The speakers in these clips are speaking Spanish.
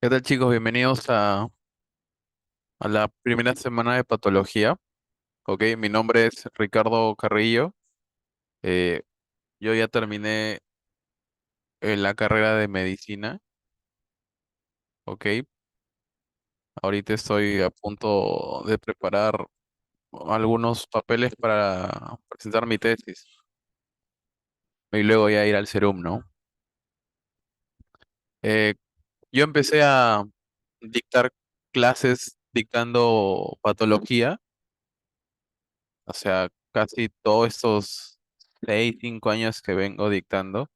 ¿Qué tal, chicos? Bienvenidos a la primera semana de patología. Ok, mi nombre es Ricardo Carrillo. Eh, yo ya terminé la carrera de medicina. Ok, ahorita estoy a punto de preparar algunos papeles para presentar mi tesis y luego ya ir al Serum, ¿no? Eh, yo empecé a dictar clases dictando patología, o sea, casi todos estos 6, 5 años que vengo dictando.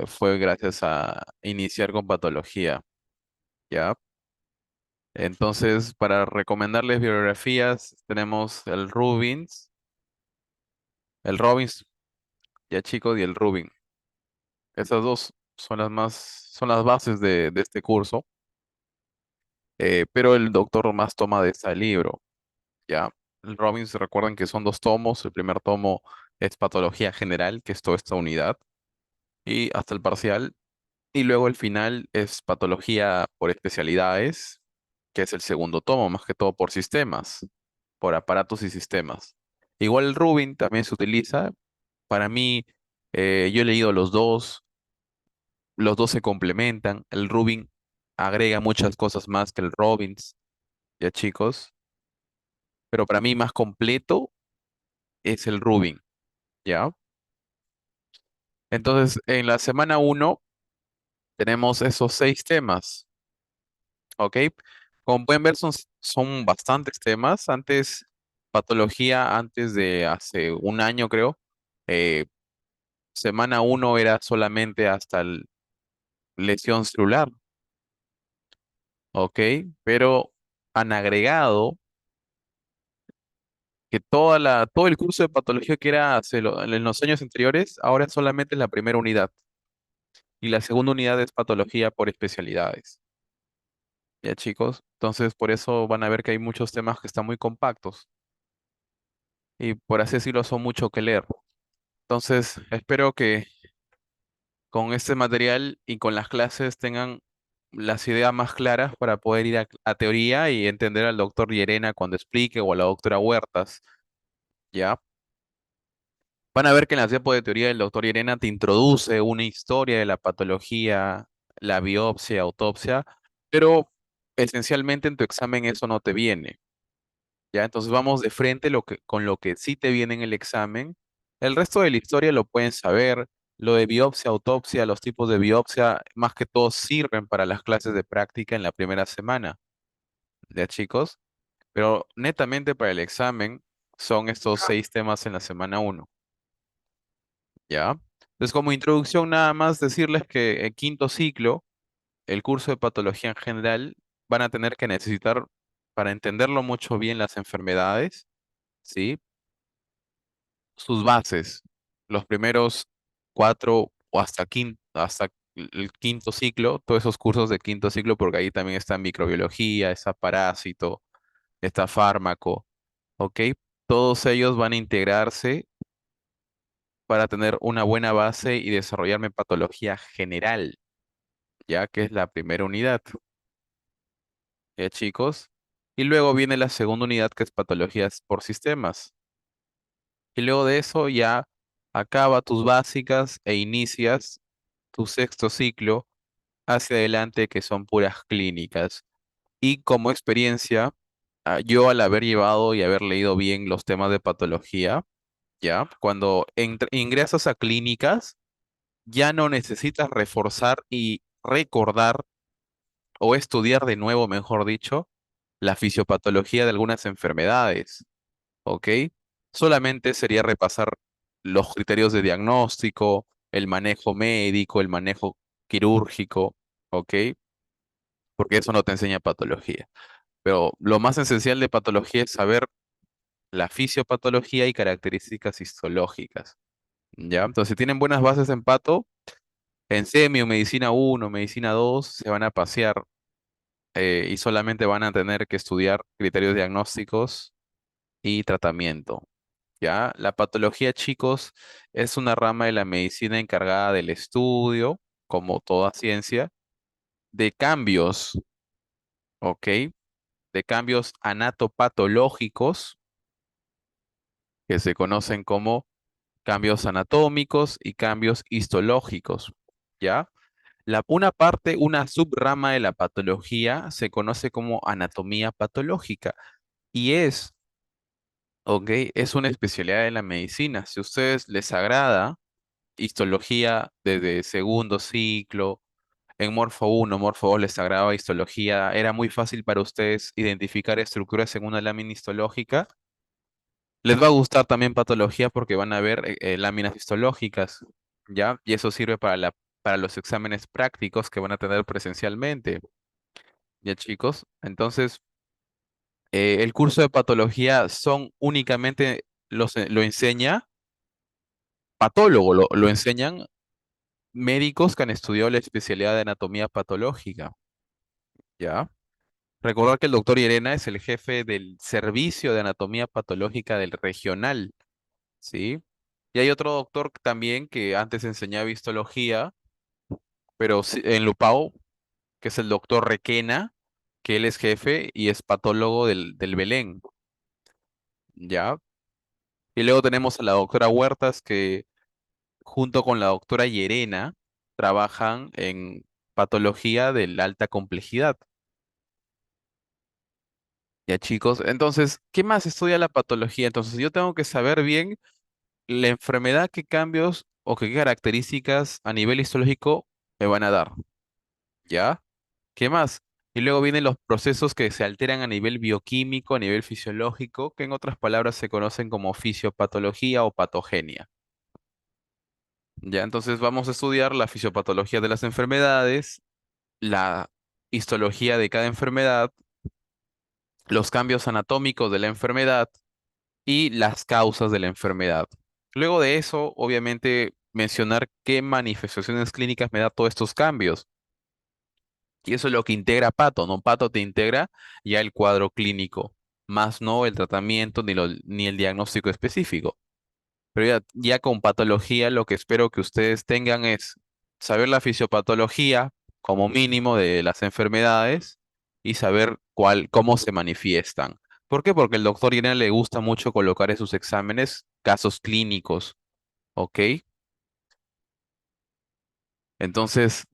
Fue gracias a iniciar con patología, ¿ya? Entonces, para recomendarles bibliografías, tenemos el Robbins, ya chicos, y el Rubin. Esas dos son las bases de este curso, pero el doctor más toma de este libro, ¿ya? El Robbins, recuerden que son 2 tomos. El primer tomo es Patología General, que es toda esta unidad, y hasta el parcial. Y luego el final es Patología por especialidades, que es el segundo tomo, más que todo por sistemas, por aparatos y sistemas. Igual el Rubin también se utiliza. Para mí, yo he leído los dos se complementan. El Rubin agrega muchas cosas más que el Robbins, ya chicos, pero para mí más completo es el Rubin, ¿ya? Entonces, en la semana uno tenemos esos 6 temas. ¿Ok? Como pueden ver, son bastantes temas. Antes de hace un año, creo, eh, semana uno era solamente hasta lesión celular, ¿ok? Pero han agregado que todo el curso de patología que era en los años anteriores, ahora solamente es la primera unidad. Y la segunda unidad es patología por especialidades. ¿Ya, chicos? Entonces, por eso van a ver que hay muchos temas que están muy compactos. Y por así decirlo, son mucho que leer. Entonces, espero que con este material y con las clases tengan las ideas más claras para poder ir a teoría y entender al doctor Llerena cuando explique o a la doctora Huertas, ¿ya? Van a ver que en las diapos de teoría el doctor Llerena te introduce una historia de la patología, la biopsia, autopsia, pero esencialmente en tu examen eso no te viene. Ya, entonces vamos de frente con lo que sí te viene en el examen. El resto de la historia lo pueden saber. Lo de biopsia, autopsia, los tipos de biopsia, más que todo sirven para las clases de práctica en la primera semana, ¿ya chicos? Pero netamente para el examen son estos 6 temas en la semana uno, ¿ya? Entonces, como introducción, nada más decirles que en quinto ciclo, el curso de patología en general, van a tener que necesitar, para entenderlo mucho bien, las enfermedades, ¿sí? Sus bases, los primeros 4 o hasta el quinto ciclo, todos esos cursos de quinto ciclo, porque ahí también está microbiología, está parásito, está fármaco, ¿ok? Todos ellos van a integrarse para tener una buena base y desarrollarme patología general, ya que es la primera unidad, ¿ya chicos? Y luego viene la segunda unidad, que es patologías por sistemas. Y luego de eso ya acaba tus básicas e inicias tu sexto ciclo hacia adelante, que son puras clínicas. Y como experiencia, yo al haber llevado y haber leído bien los temas de patología, ya, cuando ingresas a clínicas, ya no necesitas reforzar y recordar o estudiar de nuevo, mejor dicho, la fisiopatología de algunas enfermedades, ¿ok? Solamente sería repasar los criterios de diagnóstico, el manejo médico, el manejo quirúrgico, ¿ok? Porque eso no te enseña patología. Pero lo más esencial de patología es saber la fisiopatología y características histológicas, ¿ya? Entonces, si tienen buenas bases en pato, en semio, medicina uno, medicina 2, se van a pasear, y solamente van a tener que estudiar criterios diagnósticos y tratamiento, ¿ya? La patología, chicos, es una rama de la medicina encargada del estudio, como toda ciencia, de cambios, ¿ok? De cambios anatopatológicos que se conocen como cambios anatómicos y cambios histológicos, ¿ya? Una parte, una subrama de la patología se conoce como anatomía patológica y ¿ok? Es una especialidad de la medicina. Si a ustedes les agrada histología desde segundo ciclo, en Morfo 1, Morfo 2 les agrada histología, era muy fácil para ustedes identificar estructuras en una lámina histológica. Les va a gustar también patología porque van a ver láminas histológicas, ¿ya? Y eso sirve para los exámenes prácticos que van a tener presencialmente, ¿ya, chicos? Entonces, el curso de patología son únicamente, lo enseña patólogo, lo enseñan médicos que han estudiado la especialidad de anatomía patológica, ¿ya? Recordar que el doctor Irena es el jefe del servicio de anatomía patológica del regional, ¿sí? Y hay otro doctor también que antes enseñaba histología, pero en Lupao, que es el doctor Requena, que él es jefe y es patólogo del Belén, ¿ya? Y luego tenemos a la doctora Huertas, que junto con la doctora Llerena trabajan en patología de la alta complejidad. Ya, chicos, entonces, ¿qué más estudia la patología? Entonces, yo tengo que saber bien la enfermedad, qué cambios o qué características a nivel histológico me van a dar, ¿ya? ¿Qué más? Y luego vienen los procesos que se alteran a nivel bioquímico, a nivel fisiológico, que en otras palabras se conocen como fisiopatología o patogenia. Ya, entonces vamos a estudiar la fisiopatología de las enfermedades, la histología de cada enfermedad, los cambios anatómicos de la enfermedad y las causas de la enfermedad. Luego de eso, obviamente, mencionar qué manifestaciones clínicas me da todos estos cambios. Y eso es lo que integra Pato, ¿no? Pato te integra ya el cuadro clínico, más no el tratamiento ni el diagnóstico específico. Pero ya con patología lo que espero que ustedes tengan es saber la fisiopatología como mínimo de las enfermedades y saber cómo se manifiestan. ¿Por qué? Porque el doctor Irene le gusta mucho colocar en sus exámenes casos clínicos, ¿ok? Entonces,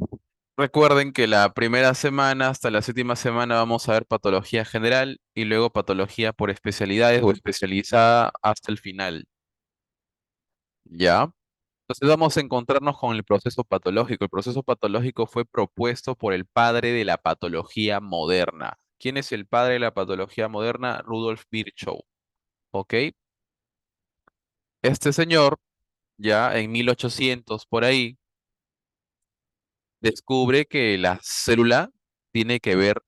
recuerden que la primera semana hasta la séptima semana vamos a ver patología general y luego patología por especialidades o especializada hasta el final, ¿ya? Entonces vamos a encontrarnos con el proceso patológico. El proceso patológico fue propuesto por el padre de la patología moderna. ¿Quién es el padre de la patología moderna? Rudolf Virchow. ¿Ok? Este señor, ya en 1800 por ahí, descubre que la célula tiene que ver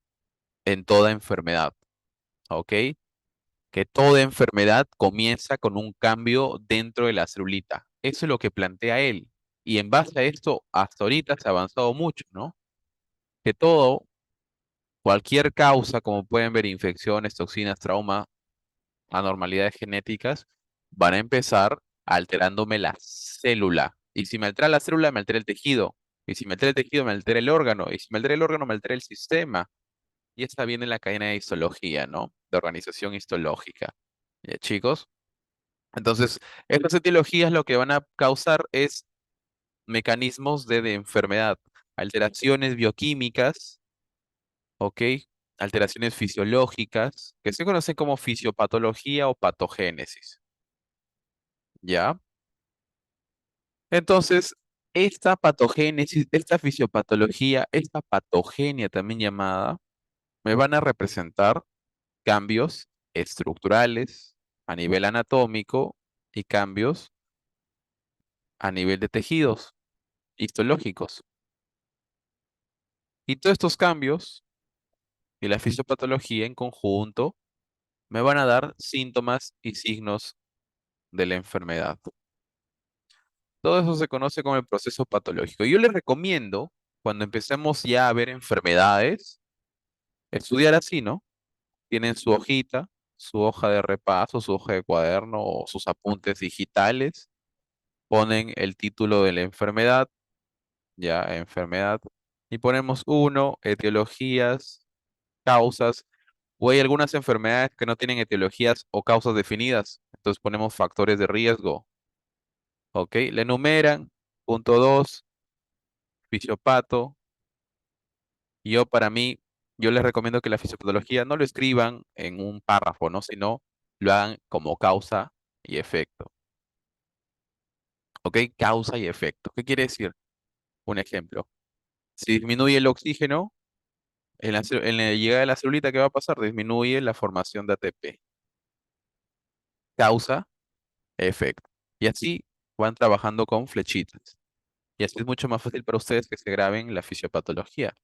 en toda enfermedad. ¿Ok? Que toda enfermedad comienza con un cambio dentro de la celulita. Eso es lo que plantea él. Y en base a esto, hasta ahorita se ha avanzado mucho, ¿no? Que todo, cualquier causa, como pueden ver, infecciones, toxinas, trauma, anormalidades genéticas, van a empezar alterándome la célula. Y si me altera la célula, me altera el tejido. Y si me altera el tejido, me altera el órgano. Y si me altera el órgano, me altera el sistema. Y esta viene en la cadena de histología, ¿no? De organización histológica. Chicos. Entonces, estas etiologías lo que van a causar es mecanismos de enfermedad, alteraciones bioquímicas, ¿ok? Alteraciones fisiológicas, que se conocen como fisiopatología o patogénesis, ¿ya? Entonces, esta patogénesis, esta fisiopatología, esta patogenia también llamada, me van a representar cambios estructurales a nivel anatómico y cambios a nivel de tejidos histológicos. Y todos estos cambios y la fisiopatología en conjunto me van a dar síntomas y signos de la enfermedad. Todo eso se conoce como el proceso patológico. Yo les recomiendo, cuando empecemos ya a ver enfermedades, estudiar así, ¿no? Tienen su hojita, su hoja de repaso, su hoja de cuaderno o sus apuntes digitales, ponen el título de la enfermedad, ya, enfermedad, Y ponemos uno, etiologías, causas, o hay algunas enfermedades que no tienen etiologías o causas definidas. Entonces ponemos factores de riesgo. ¿Ok? Le enumeran. Punto 2, fisiopato. Yo para mí, yo les recomiendo que la fisiopatología no lo escriban en un párrafo, ¿no? Sino lo hagan como causa y efecto. ¿Ok? Causa y efecto. ¿Qué quiere decir? Un ejemplo. Si disminuye el oxígeno, en la llegada de la celulita, ¿qué va a pasar? Disminuye la formación de ATP. Causa, efecto. Y así van trabajando con flechitas. Y así es mucho más fácil para ustedes que se graben la fisiopatología.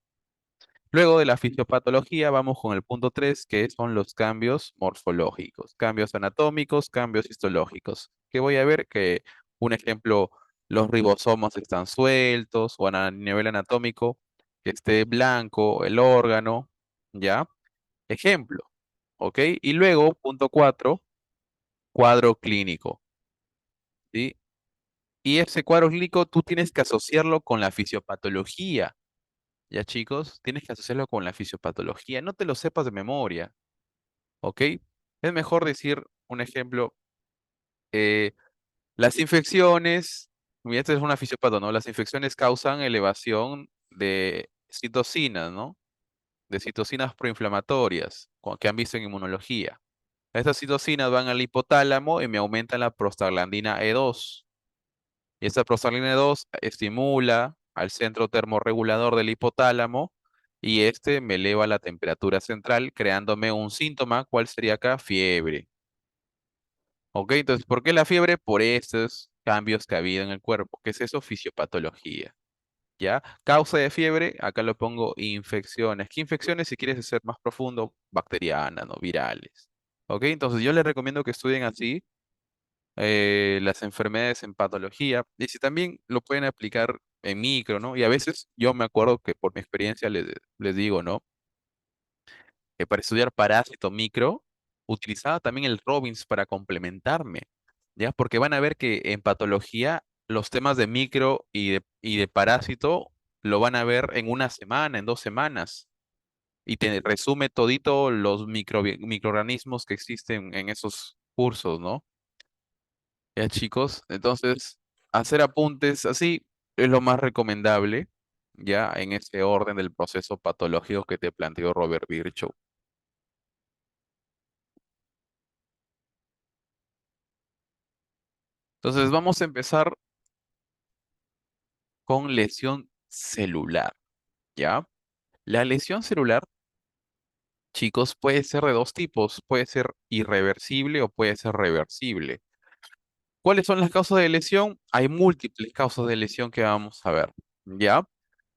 Luego de la fisiopatología vamos con el punto 3, que son los cambios morfológicos, cambios anatómicos, cambios histológicos. Que voy a ver que, un ejemplo, los ribosomos están sueltos o a nivel anatómico, que esté blanco el órgano, ¿ya? Ejemplo, ¿ok? Y luego, punto 4, cuadro clínico, ¿sí? Y ese cuadro clínico tú tienes que asociarlo con la fisiopatología. Ya chicos, tienes que asociarlo con la fisiopatología, no te lo sepas de memoria, ¿ok? Es mejor decir, un ejemplo, eh, las infecciones, y esta es una fisiopato, ¿no? Las infecciones causan elevación de citocinas, ¿no? De citocinas proinflamatorias, que han visto en inmunología. Estas citocinas van al hipotálamo y me aumentan la prostaglandina E2. Y esta prostaglandina E2 estimula al centro termorregulador del hipotálamo y este me eleva la temperatura central, creándome un síntoma. ¿Cuál sería acá? Fiebre. ¿Ok? Entonces, ¿por qué la fiebre? Por estos cambios que ha habido en el cuerpo. ¿Qué es eso? Fisiopatología. ¿Ya? Causa de fiebre, acá lo pongo infecciones. ¿Qué infecciones? Si quieres ser más profundo, bacterianas, ¿no? Virales. ¿Ok? Entonces, yo les recomiendo que estudien así las enfermedades en patología, y si también lo pueden aplicar en micro, ¿no? Y a veces yo me acuerdo que por mi experiencia les digo, ¿no? Que para estudiar parásito micro, utilizaba también el Robbins para complementarme, ¿ya? Porque van a ver que en patología los temas de micro y de parásito lo van a ver en una semana, en 2 semanas, y te resume todito los microorganismos que existen en esos cursos, ¿no? Ya, chicos, entonces hacer apuntes así es lo más recomendable, ya en ese orden del proceso patológico que te planteó Robert Virchow. Entonces vamos a empezar con lesión celular, ¿ya? La lesión celular, chicos, puede ser de dos tipos, puede ser irreversible o puede ser reversible. ¿Cuáles son las causas de lesión? Hay múltiples causas de lesión que vamos a ver, ¿ya?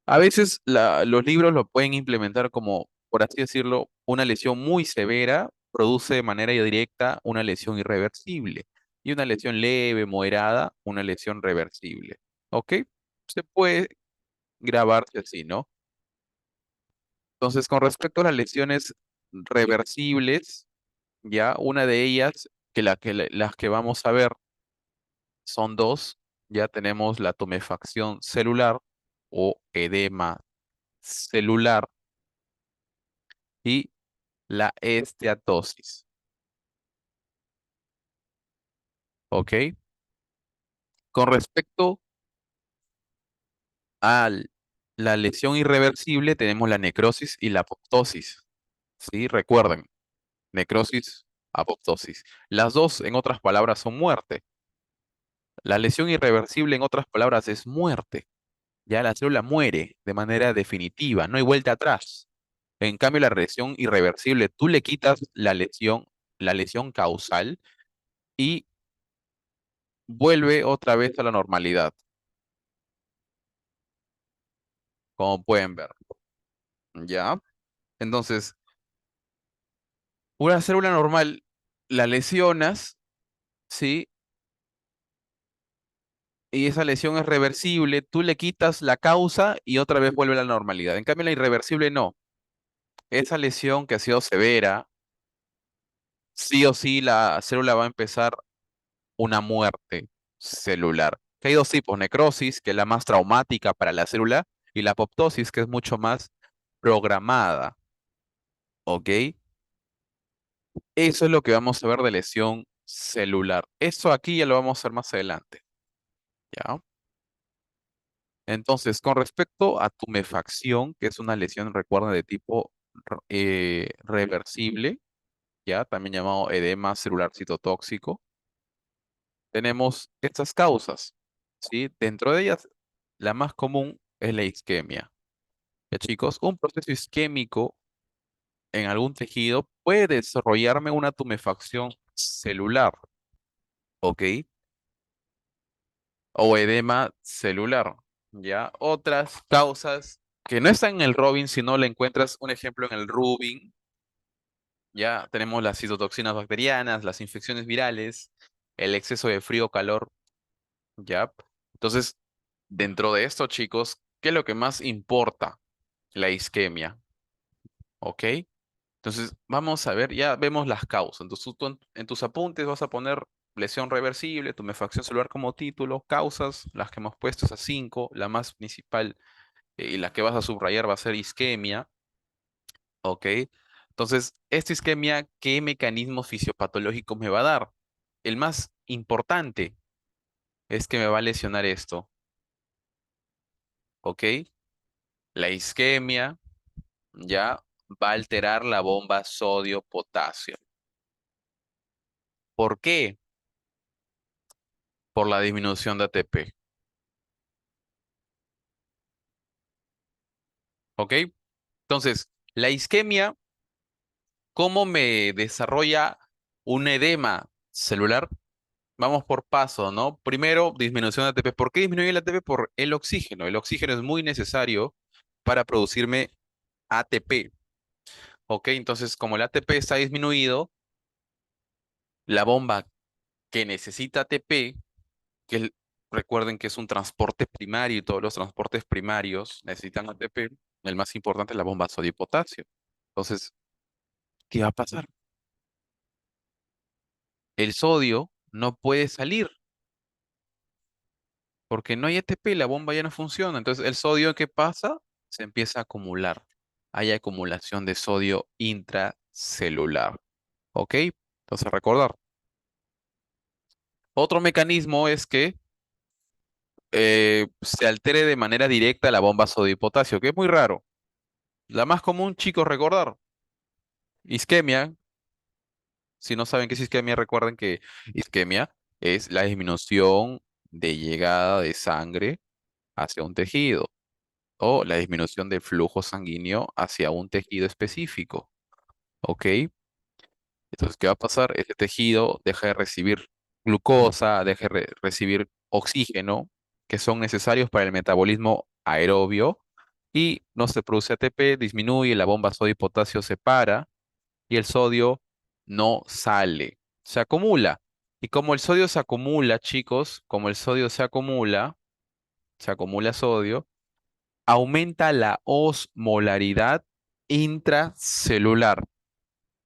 A veces los libros lo pueden implementar como, por así decirlo, una lesión muy severa produce de manera directa una lesión irreversible y una lesión leve, moderada, una lesión reversible. ¿Ok? Se puede grabarse así, ¿no? Entonces, con respecto a las lesiones reversibles, ya una de ellas, las que vamos a ver son dos, ya tenemos la tumefacción celular o edema celular y la esteatosis. ¿Ok? Con respecto a la lesión irreversible, tenemos la necrosis y la apoptosis. ¿Sí? Recuerden, necrosis, apoptosis. Las dos, en otras palabras, son muerte. La lesión irreversible, en otras palabras, es muerte. Ya la célula muere de manera definitiva, no hay vuelta atrás. En cambio, la lesión irreversible, tú le quitas la lesión causal y vuelve otra vez a la normalidad, como pueden ver. ¿Ya? Entonces, una célula normal la lesionas, ¿sí? Y esa lesión es reversible, tú le quitas la causa y otra vez vuelve a la normalidad. En cambio, la irreversible no. Esa lesión que ha sido severa, sí o sí la célula va a empezar una muerte celular. Que hay dos tipos, necrosis, que es la más traumática para la célula, y la apoptosis, que es mucho más programada, ¿ok? Eso es lo que vamos a ver de lesión celular. Eso aquí ya lo vamos a ver más adelante, ¿ya? Entonces, con respecto a tumefacción, que es una lesión, recuerda, de tipo reversible, ya también llamado edema celular citotóxico, tenemos estas causas, ¿sí? Dentro de ellas, la más común es la isquemia. Ya, chicos, un proceso isquémico en algún tejido puede desarrollarme una tumefacción celular, ¿ok? O edema celular, ¿ya? Otras causas que no están en el Robin, sino le encuentras un ejemplo en el Rubin, ya tenemos las citotoxinas bacterianas, las infecciones virales, el exceso de frío o calor, ¿ya? Entonces, dentro de esto, chicos, ¿qué es lo que más importa? La isquemia, ¿ok? Entonces, vamos a ver, ya vemos las causas. Entonces, tú en tus apuntes vas a poner lesión reversible, tumefacción celular como título, causas, las que hemos puesto es a 5, la más principal y la que vas a subrayar va a ser isquemia, ¿ok? Entonces, esta isquemia, ¿qué mecanismos fisiopatológicos me va a dar? El más importante es que me va a lesionar esto, ¿ok? La isquemia ya va a alterar la bomba sodio-potasio. ¿Por qué? Por la disminución de ATP, ¿ok? Entonces, la isquemia, ¿cómo me desarrolla un edema celular? Vamos por paso, ¿no? Primero, disminución de ATP. ¿Por qué disminuye el ATP? Por el oxígeno. El oxígeno es muy necesario para producirme ATP, ¿ok? Entonces, como el ATP está disminuido, la bomba que necesita ATP, recuerden que es un transporte primario y todos los transportes primarios necesitan ATP, el más importante es la bomba sodio y potasio. Entonces, ¿qué va a pasar? El sodio no puede salir porque no hay ATP, la bomba ya no funciona. Entonces, el sodio, ¿qué pasa? Se empieza a acumular. Hay acumulación de sodio intracelular. ¿Ok? Entonces, recordar. Otro mecanismo es que se altere de manera directa la bomba sodio y potasio, que es muy raro. La más común, chicos, recordar. Isquemia. Si no saben qué es isquemia, recuerden que isquemia es la disminución de llegada de sangre hacia un tejido o la disminución del flujo sanguíneo hacia un tejido específico. ¿Ok? Entonces, ¿qué va a pasar? Ese tejido deja de recibir glucosa, deja de recibir oxígeno, que son necesarios para el metabolismo aerobio, y no se produce ATP, disminuye, la bomba sodio y potasio se para, y el sodio no sale, se acumula. Y como el sodio se acumula, chicos, como el sodio se acumula sodio, aumenta la osmolaridad intracelular.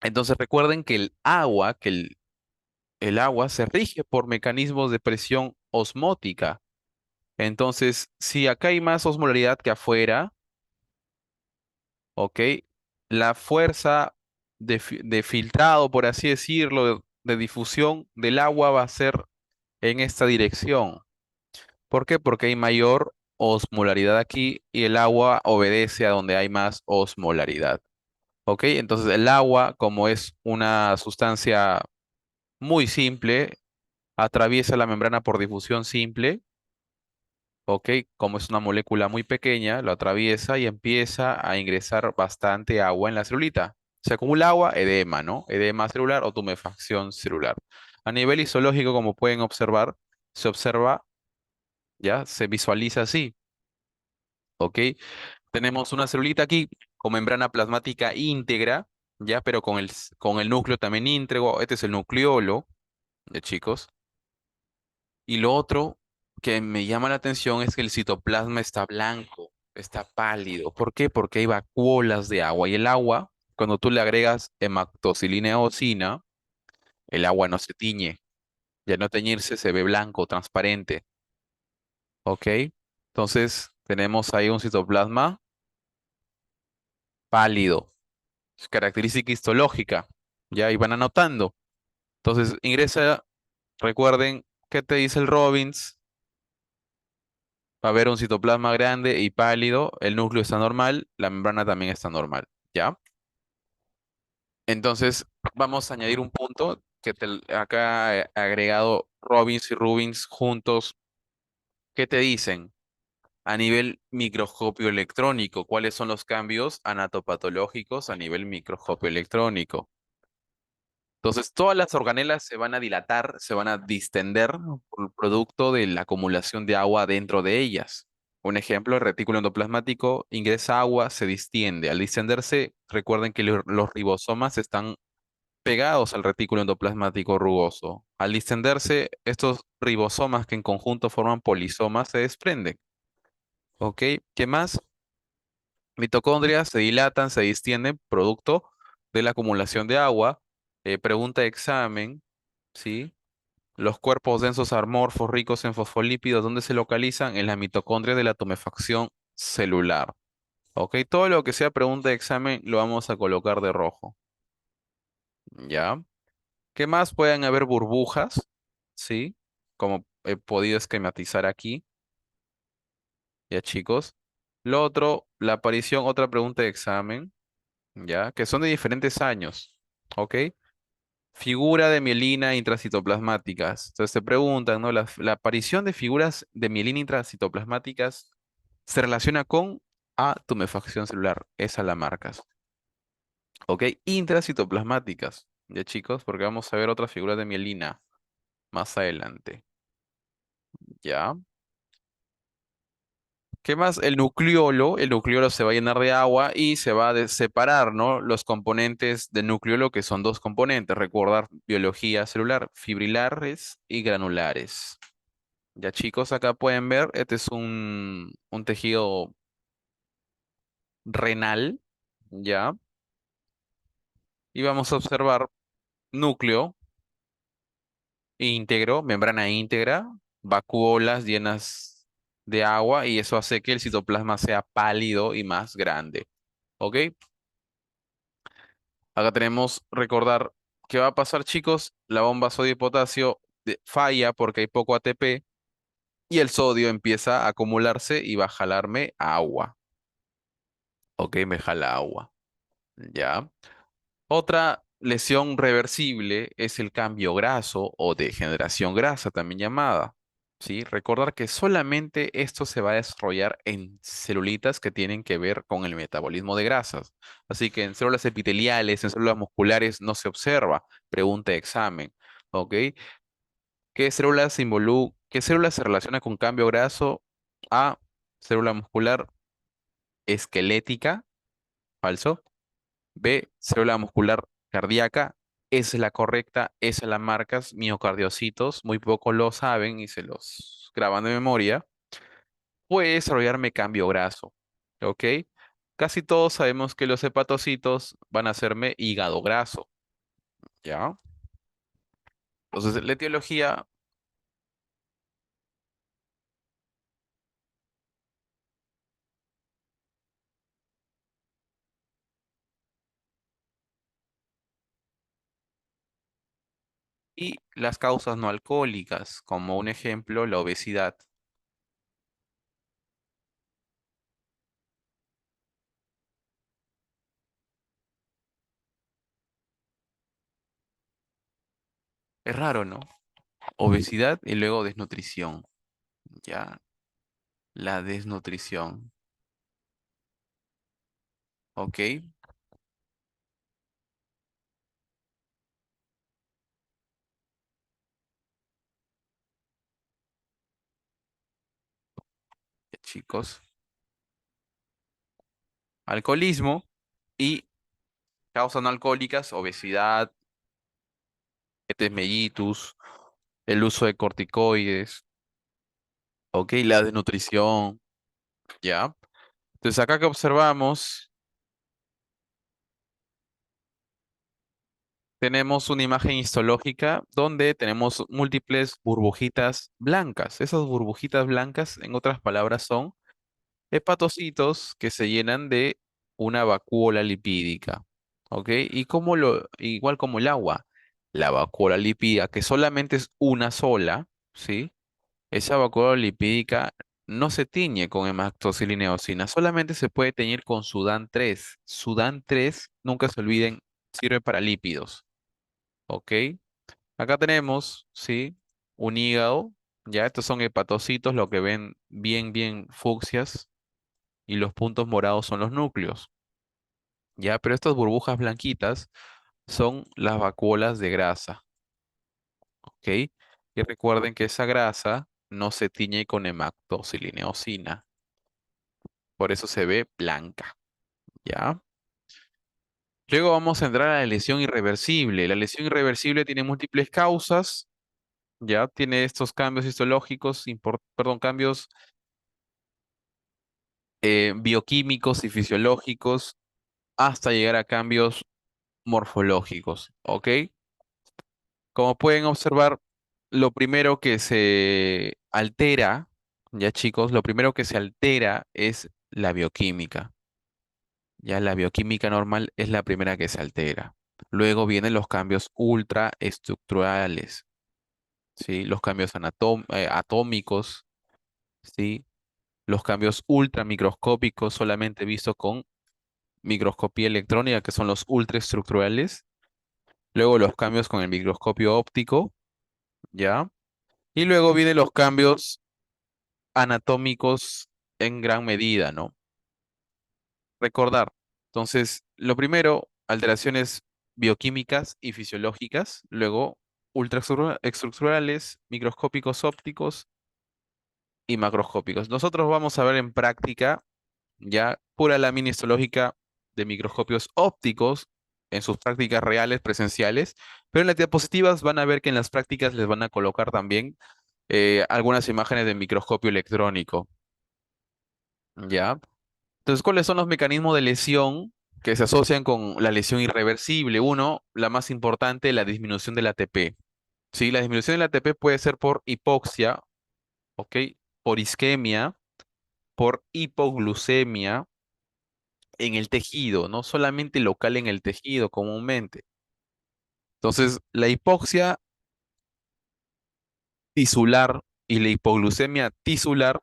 Entonces recuerden que el agua se rige por mecanismos de presión osmótica. Entonces, si acá hay más osmolaridad que afuera, ¿ok? La fuerza de filtrado, por así decirlo, de difusión del agua va a ser en esta dirección. ¿Por qué? Porque hay mayor osmolaridad aquí y el agua obedece a donde hay más osmolaridad. ¿Ok? Entonces el agua, como es una sustancia muy simple, atraviesa la membrana por difusión simple, ¿ok? Como es una molécula muy pequeña, lo atraviesa y empieza a ingresar bastante agua en la celulita. Se acumula agua, edema, ¿no? Edema celular o tumefacción celular. A nivel histológico, como pueden observar, se observa, ya, se visualiza así, ¿ok? Tenemos una celulita aquí con membrana plasmática íntegra, ya, pero con el núcleo también íntegro. Este es el nucleolo, de chicos. Y lo otro que me llama la atención es que el citoplasma está blanco, está pálido. ¿Por qué? Porque hay vacuolas de agua. Y el agua, cuando tú le agregas hematoxilina y eosina, el agua no se tiñe. Ya no teñirse, se ve blanco, transparente. ¿Ok? Entonces, Tenemos ahí un citoplasma pálido. Es característica histológica. Ya, y van anotando. Entonces, ingresa, recuerden, ¿qué te dice el Robbins? Va a haber un citoplasma grande y pálido, el núcleo está normal, la membrana también está normal, ¿ya? Entonces, vamos a añadir un punto que acá he agregado Robbins y Rubins juntos. ¿Qué te dicen? A nivel microscopio electrónico, ¿cuáles son los cambios anatopatológicos a nivel microscopio electrónico? Entonces, todas las organelas se van a dilatar, se van a distender por producto de la acumulación de agua dentro de ellas. Un ejemplo, el retículo endoplasmático ingresa agua, se distiende. Al distenderse, recuerden que los ribosomas están pegados al retículo endoplasmático rugoso. Al distenderse, estos ribosomas que en conjunto forman polisomas se desprenden. ¿Ok? ¿Qué más? Mitocondrias se dilatan, se distienden, producto de la acumulación de agua. Pregunta de examen, ¿sí? Los cuerpos densos amorfos ricos en fosfolípidos, ¿dónde se localizan? En la mitocondria de la tumefacción celular. ¿Ok? Todo lo que sea pregunta de examen lo vamos a colocar de rojo. ¿Ya? ¿Qué más? Pueden haber burbujas, ¿sí? Como he podido esquematizar aquí, ¿ya, chicos? Lo otro, la aparición, otra pregunta de examen, ¿ya? Que son de diferentes años, ¿ok? Figura de mielina intracitoplasmáticas. Entonces te preguntan, ¿no? La aparición de figuras de mielina intracitoplasmáticas se relaciona con tumefacción celular. Esa la marcas. ¿Ok? Intracitoplasmáticas. Ya, chicos, porque vamos a ver otras figuras de mielina más adelante. ¿Ya? ¿Qué más? El nucleolo se va a llenar de agua y se va a separar, ¿no? Los componentes del nucleolo, que son dos componentes, recordar biología celular, fibrilares y granulares. Ya, chicos, acá pueden ver, este es un tejido renal, ¿ya? Y vamos a observar núcleo íntegro, membrana íntegra, vacuolas llenas de agua y eso hace que el citoplasma sea pálido y más grande. ¿Ok? Acá tenemos recordar qué va a pasar, chicos. La bomba sodio y potasio falla porque hay poco ATP y el sodio empieza a acumularse y va a jalarme agua. Ok, me jala agua. Ya. Otra lesión reversible es el cambio graso o degeneración grasa, también llamada. ¿Sí? Recordar que solamente esto se va a desarrollar en celulitas que tienen que ver con el metabolismo de grasas. Así que en células epiteliales, en células musculares no se observa. Pregunta de examen. ¿Ok? ¿Qué célula se relaciona con cambio graso? A, célula muscular esquelética, falso. B, célula muscular cardíaca. Esa es la correcta, esa la marcas, miocardiocitos, muy pocos lo saben y se los graban de memoria. Puede desarrollarme cambio graso, ¿ok? Casi todos sabemos que los hepatocitos van a hacerme hígado graso, ¿ya? Entonces, la etiología y las causas no alcohólicas, como un ejemplo, la obesidad. Es raro, ¿no? Obesidad y luego desnutrición, ¿ya? La desnutrición, ¿ok? Chicos. Alcoholismo y causas no alcohólicas, obesidad, diabetes mellitus, el uso de corticoides, ok, la desnutrición, ¿ya? Entonces acá que observamos, tenemos una imagen histológica donde tenemos múltiples burbujitas blancas. Esas burbujitas blancas, en otras palabras, son Hepatocitos que se llenan de una vacuola lipídica, ¿ok? Igual como el agua, la vacuola lipídica, que solamente es una sola, ¿sí? Esa vacuola lipídica no se tiñe con hematoxilina y eosina, solamente se puede teñir con Sudán 3. Sudán 3, nunca se olviden, sirve para lípidos, ¿ok? Acá tenemos, ¿sí? Un hígado, ya estos son hepatocitos, lo que ven bien, bien fucsias, y los puntos morados son los núcleos, ya, pero estas burbujas blanquitas son las vacuolas de grasa, ¿ok? Y recuerden que esa grasa no se tiñe con hematoxilina eosina, por eso se ve blanca, ¿ya? Luego vamos a entrar a la lesión irreversible. La lesión irreversible tiene múltiples causas, ya tiene estos cambios histológicos, perdón, cambios bioquímicos y fisiológicos hasta llegar a cambios morfológicos, ¿ok? Como pueden observar, lo primero que se altera, ya chicos, lo primero que se altera es la bioquímica. Ya la bioquímica normal es la primera que se altera. Luego vienen los cambios ultraestructurales, ¿sí? Los cambios atómicos, ¿sí? Los cambios ultramicroscópicos solamente visto con microscopía electrónica, que son los ultraestructurales. Luego los cambios con el microscopio óptico, ¿ya? Y luego vienen los cambios anatómicos en gran medida, ¿no? Recordar. Entonces, lo primero, alteraciones bioquímicas y fisiológicas, luego ultraestructurales, microscópicos ópticos y macroscópicos. Nosotros vamos a ver en práctica ya pura lámina histológica de microscopios ópticos en sus prácticas reales, presenciales, pero en las diapositivas van a ver que en las prácticas les van a colocar también algunas imágenes de microscopio electrónico, ¿ya? Entonces, ¿cuáles son los mecanismos de lesión que se asocian con la lesión irreversible? Uno, la más importante, la disminución del ATP. Sí, la disminución del ATP puede ser por hipoxia, ¿ok? Por isquemia, por hipoglucemia en el tejido, no solamente local en el tejido comúnmente. Entonces, la hipoxia tisular y la hipoglucemia tisular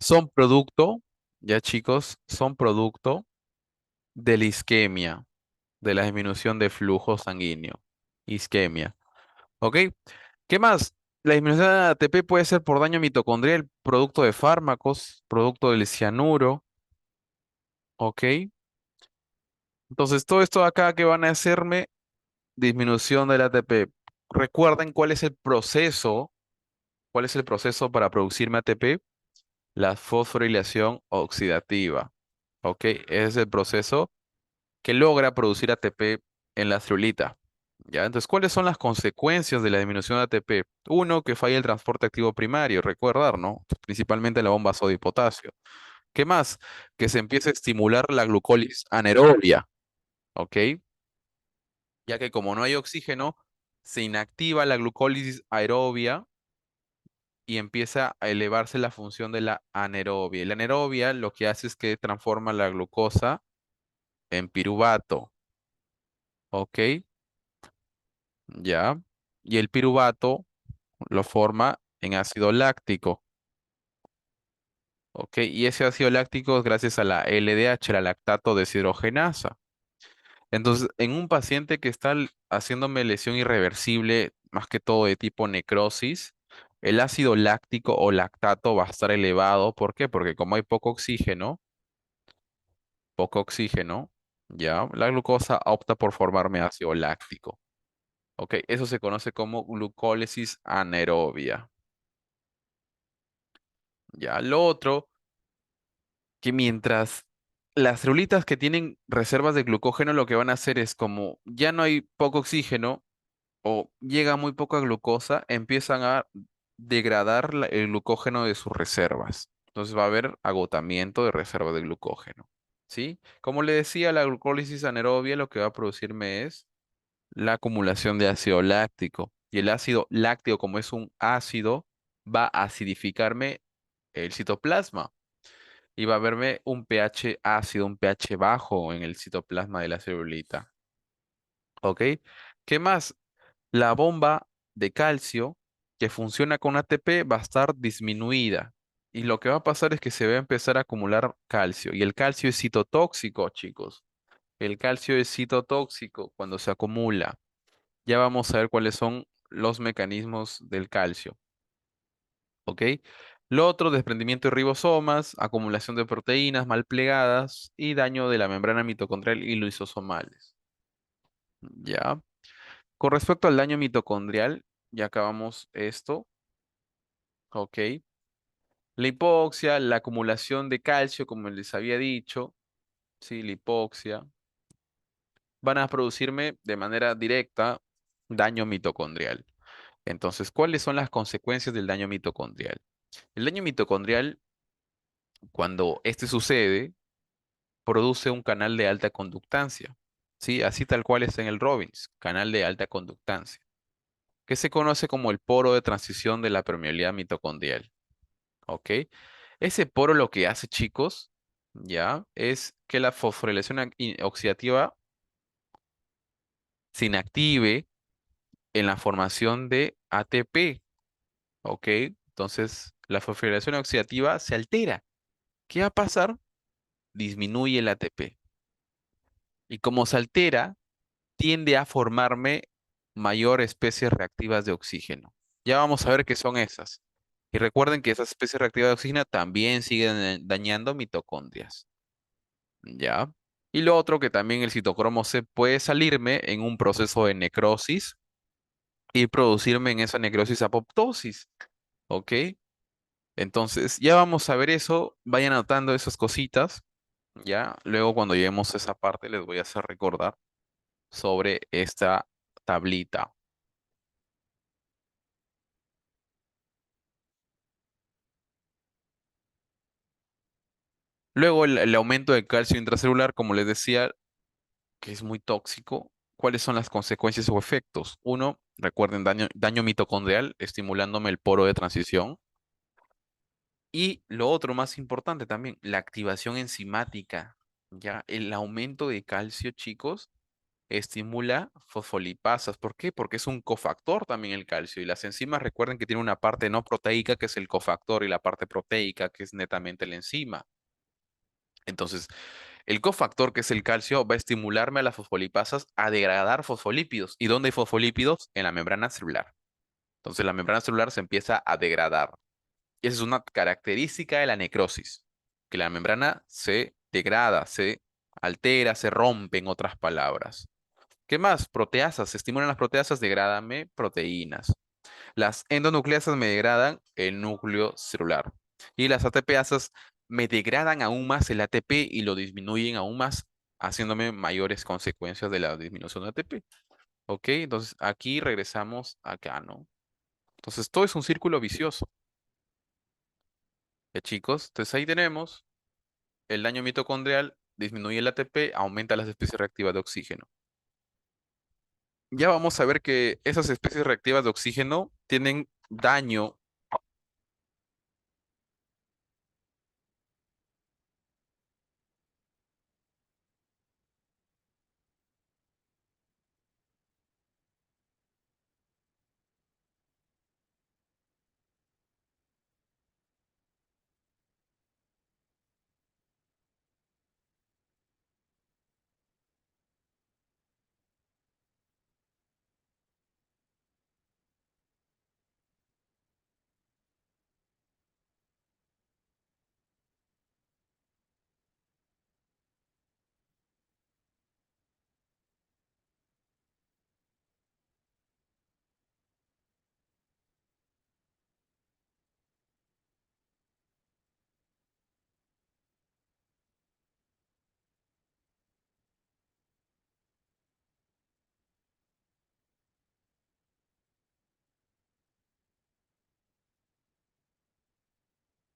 son producto, ya chicos, son producto de la isquemia, de la disminución de flujo sanguíneo. Isquemia. ¿Ok? ¿Qué más? La disminución de ATP puede ser por daño mitocondrial, producto de fármacos, producto del cianuro. ¿Ok? Entonces, todo esto acá que van a hacerme, disminución del ATP. Recuerden cuál es el proceso para producirme ATP, la fosforilación oxidativa. ¿Ok? Es el proceso que logra producir ATP en la celulitas. ¿Ya? Entonces, ¿cuáles son las consecuencias de la disminución de ATP? Uno, que falla el transporte activo primario, recordar, ¿no? Principalmente la bomba sodio y potasio. ¿Qué más? Que se empiece a estimular la glucólisis anaerobia, ¿ok? Ya que como no hay oxígeno, se inactiva la glucólisis aerobia y empieza a elevarse la función de la anaerobia. Y la anaerobia lo que hace es que transforma la glucosa en piruvato, ¿ok? ¿Ya? Y el piruvato lo forma en ácido láctico, ¿ok? Y ese ácido láctico es gracias a la LDH, la lactato deshidrogenasa. Entonces, en un paciente que está haciéndome lesión irreversible, más que todo de tipo necrosis, el ácido láctico o lactato va a estar elevado. ¿Por qué? Porque como hay poco oxígeno, ya, la glucosa opta por formarme ácido láctico. ¿Ok? Eso se conoce como glucólisis anaerobia. Ya, lo otro que mientras las celulitas que tienen reservas de glucógeno lo que van a hacer es como ya no hay poco oxígeno o llega muy poca glucosa, empiezan a degradar el glucógeno de sus reservas. Entonces va a haber agotamiento de reservas de glucógeno. ¿Sí? Como le decía, la glucólisis anaerobia lo que va a producirme es la acumulación de ácido láctico. Y el ácido láctico, como es un ácido, va a acidificarme el citoplasma. y va a haberme un pH ácido, un pH bajo en el citoplasma de la celulita. ¿Ok? ¿Qué más? La bomba de calcio que funciona con ATP va a estar disminuida. Y lo que va a pasar es que se va a empezar a acumular calcio. Y el calcio es citotóxico, chicos. El calcio es citotóxico cuando se acumula. Ya vamos a ver cuáles son los mecanismos del calcio. ¿Ok? Lo otro, desprendimiento de ribosomas, acumulación de proteínas mal plegadas y daño de la membrana mitocondrial y lisosomales. ¿Ya? Con respecto al daño mitocondrial, ya acabamos esto. ¿Ok? La hipoxia, la acumulación de calcio, como les había dicho, sí, la hipoxia, van a producirme de manera directa daño mitocondrial. Entonces, ¿cuáles son las consecuencias del daño mitocondrial? El daño mitocondrial, cuando este sucede, produce un canal de alta conductancia, ¿sí? Así tal cual está en el Robbins, canal de alta conductancia, que se conoce como el poro de transición de la permeabilidad mitocondrial, ¿ok? Ese poro lo que hace, chicos, ya, es que la fosforilación oxidativa se inactive en la formación de ATP, ¿ok? Entonces, la fosforilación oxidativa se altera. ¿Qué va a pasar? Disminuye el ATP. Y como se altera, tiende a formarme mayor especies reactivas de oxígeno. Ya vamos a ver qué son esas. Y recuerden que esas especies reactivas de oxígeno también siguen dañando mitocondrias. ¿Ya? Y lo otro que también el citocromo C puede salirme en un proceso de necrosis y producirme en esa necrosis apoptosis. ¿Ok? Entonces, ya vamos a ver eso. Vayan anotando esas cositas. ¿Ya? Luego cuando lleguemos a esa parte les voy a hacer recordar sobre esta tablita. Luego el aumento de calcio intracelular, como les decía, que es muy tóxico. ¿Cuáles son las consecuencias o efectos? Uno, recuerden, daño mitocondrial, estimulándome el poro de transición. Y lo otro más importante también, la activación enzimática. Ya, el aumento de calcio, chicos, estimula fosfolipasas. ¿Por qué? Porque es un cofactor también el calcio. Y las enzimas, recuerden que tiene una parte no proteica, que es el cofactor, y la parte proteica, que es netamente la enzima. Entonces, el cofactor, que es el calcio, va a estimularme a las fosfolipasas a degradar fosfolípidos. ¿Y dónde hay fosfolípidos? En la membrana celular. Entonces, la membrana celular se empieza a degradar. Y esa es una característica de la necrosis, que la membrana se degrada, se altera, se rompe, en otras palabras. ¿Qué más? Proteasas. Se estimulan las proteasas, degrádanme proteínas. Las endonucleasas me degradan el núcleo celular. Y las ATPasas me degradan aún más el ATP y lo disminuyen aún más, haciéndome mayores consecuencias de la disminución de ATP. ¿Ok? Entonces aquí regresamos acá, ¿no? Entonces todo es un círculo vicioso. ¿Ya, chicos? Entonces ahí tenemos el daño mitocondrial, disminuye el ATP, aumenta las especies reactivas de oxígeno. Ya vamos a ver que esas especies reactivas de oxígeno tienen daño.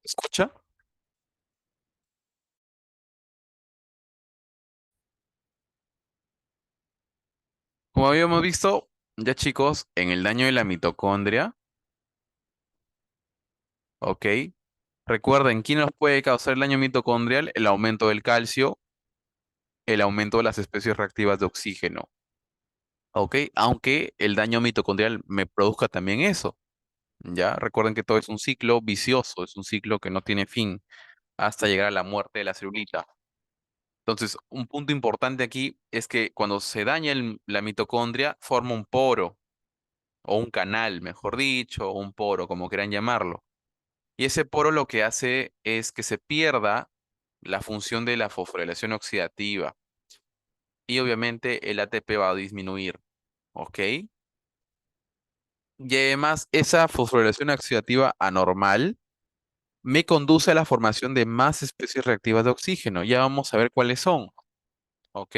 ¿Escucha? Como habíamos visto, ya chicos, en el daño de la mitocondria, ¿ok? Recuerden, ¿quién nos puede causar el daño mitocondrial? El aumento del calcio, el aumento de las especies reactivas de oxígeno. ¿Ok? Aunque el daño mitocondrial me produzca también eso. ¿Ya? Recuerden que todo es un ciclo vicioso, es un ciclo que no tiene fin hasta llegar a la muerte de la celulita. Entonces, un punto importante aquí es que cuando se daña la mitocondria, forma un poro, o un canal, mejor dicho, o un poro, como quieran llamarlo. Y ese poro lo que hace es que se pierda la función de la fosforilación oxidativa. Y obviamente el ATP va a disminuir. ¿Ok? Y además, esa fosforilación oxidativa anormal me conduce a la formación de más especies reactivas de oxígeno. Ya vamos a ver cuáles son. ¿Ok?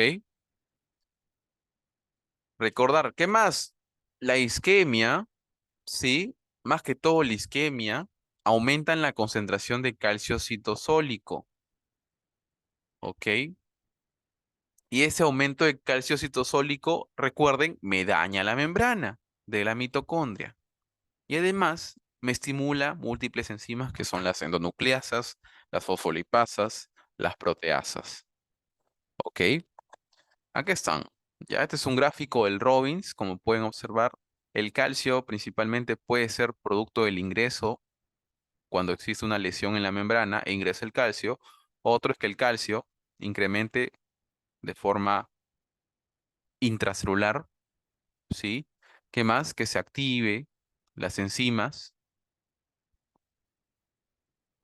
Recordar, ¿qué más? La isquemia, ¿sí? Más que todo la isquemia, aumenta en la concentración de calcio citosólico. ¿Ok? Y ese aumento de calcio citosólico, recuerden, me daña la membrana de la mitocondria. Y además me estimula múltiples enzimas que son las endonucleasas, las fosfolipasas, las proteasas. ¿Ok? Aquí están. Ya este es un gráfico del Robbins, como pueden observar. El calcio principalmente puede ser producto del ingreso cuando existe una lesión en la membrana e ingresa el calcio. Otro es que el calcio incremente de forma intracelular, ¿sí? ¿Qué más? Que se active las enzimas.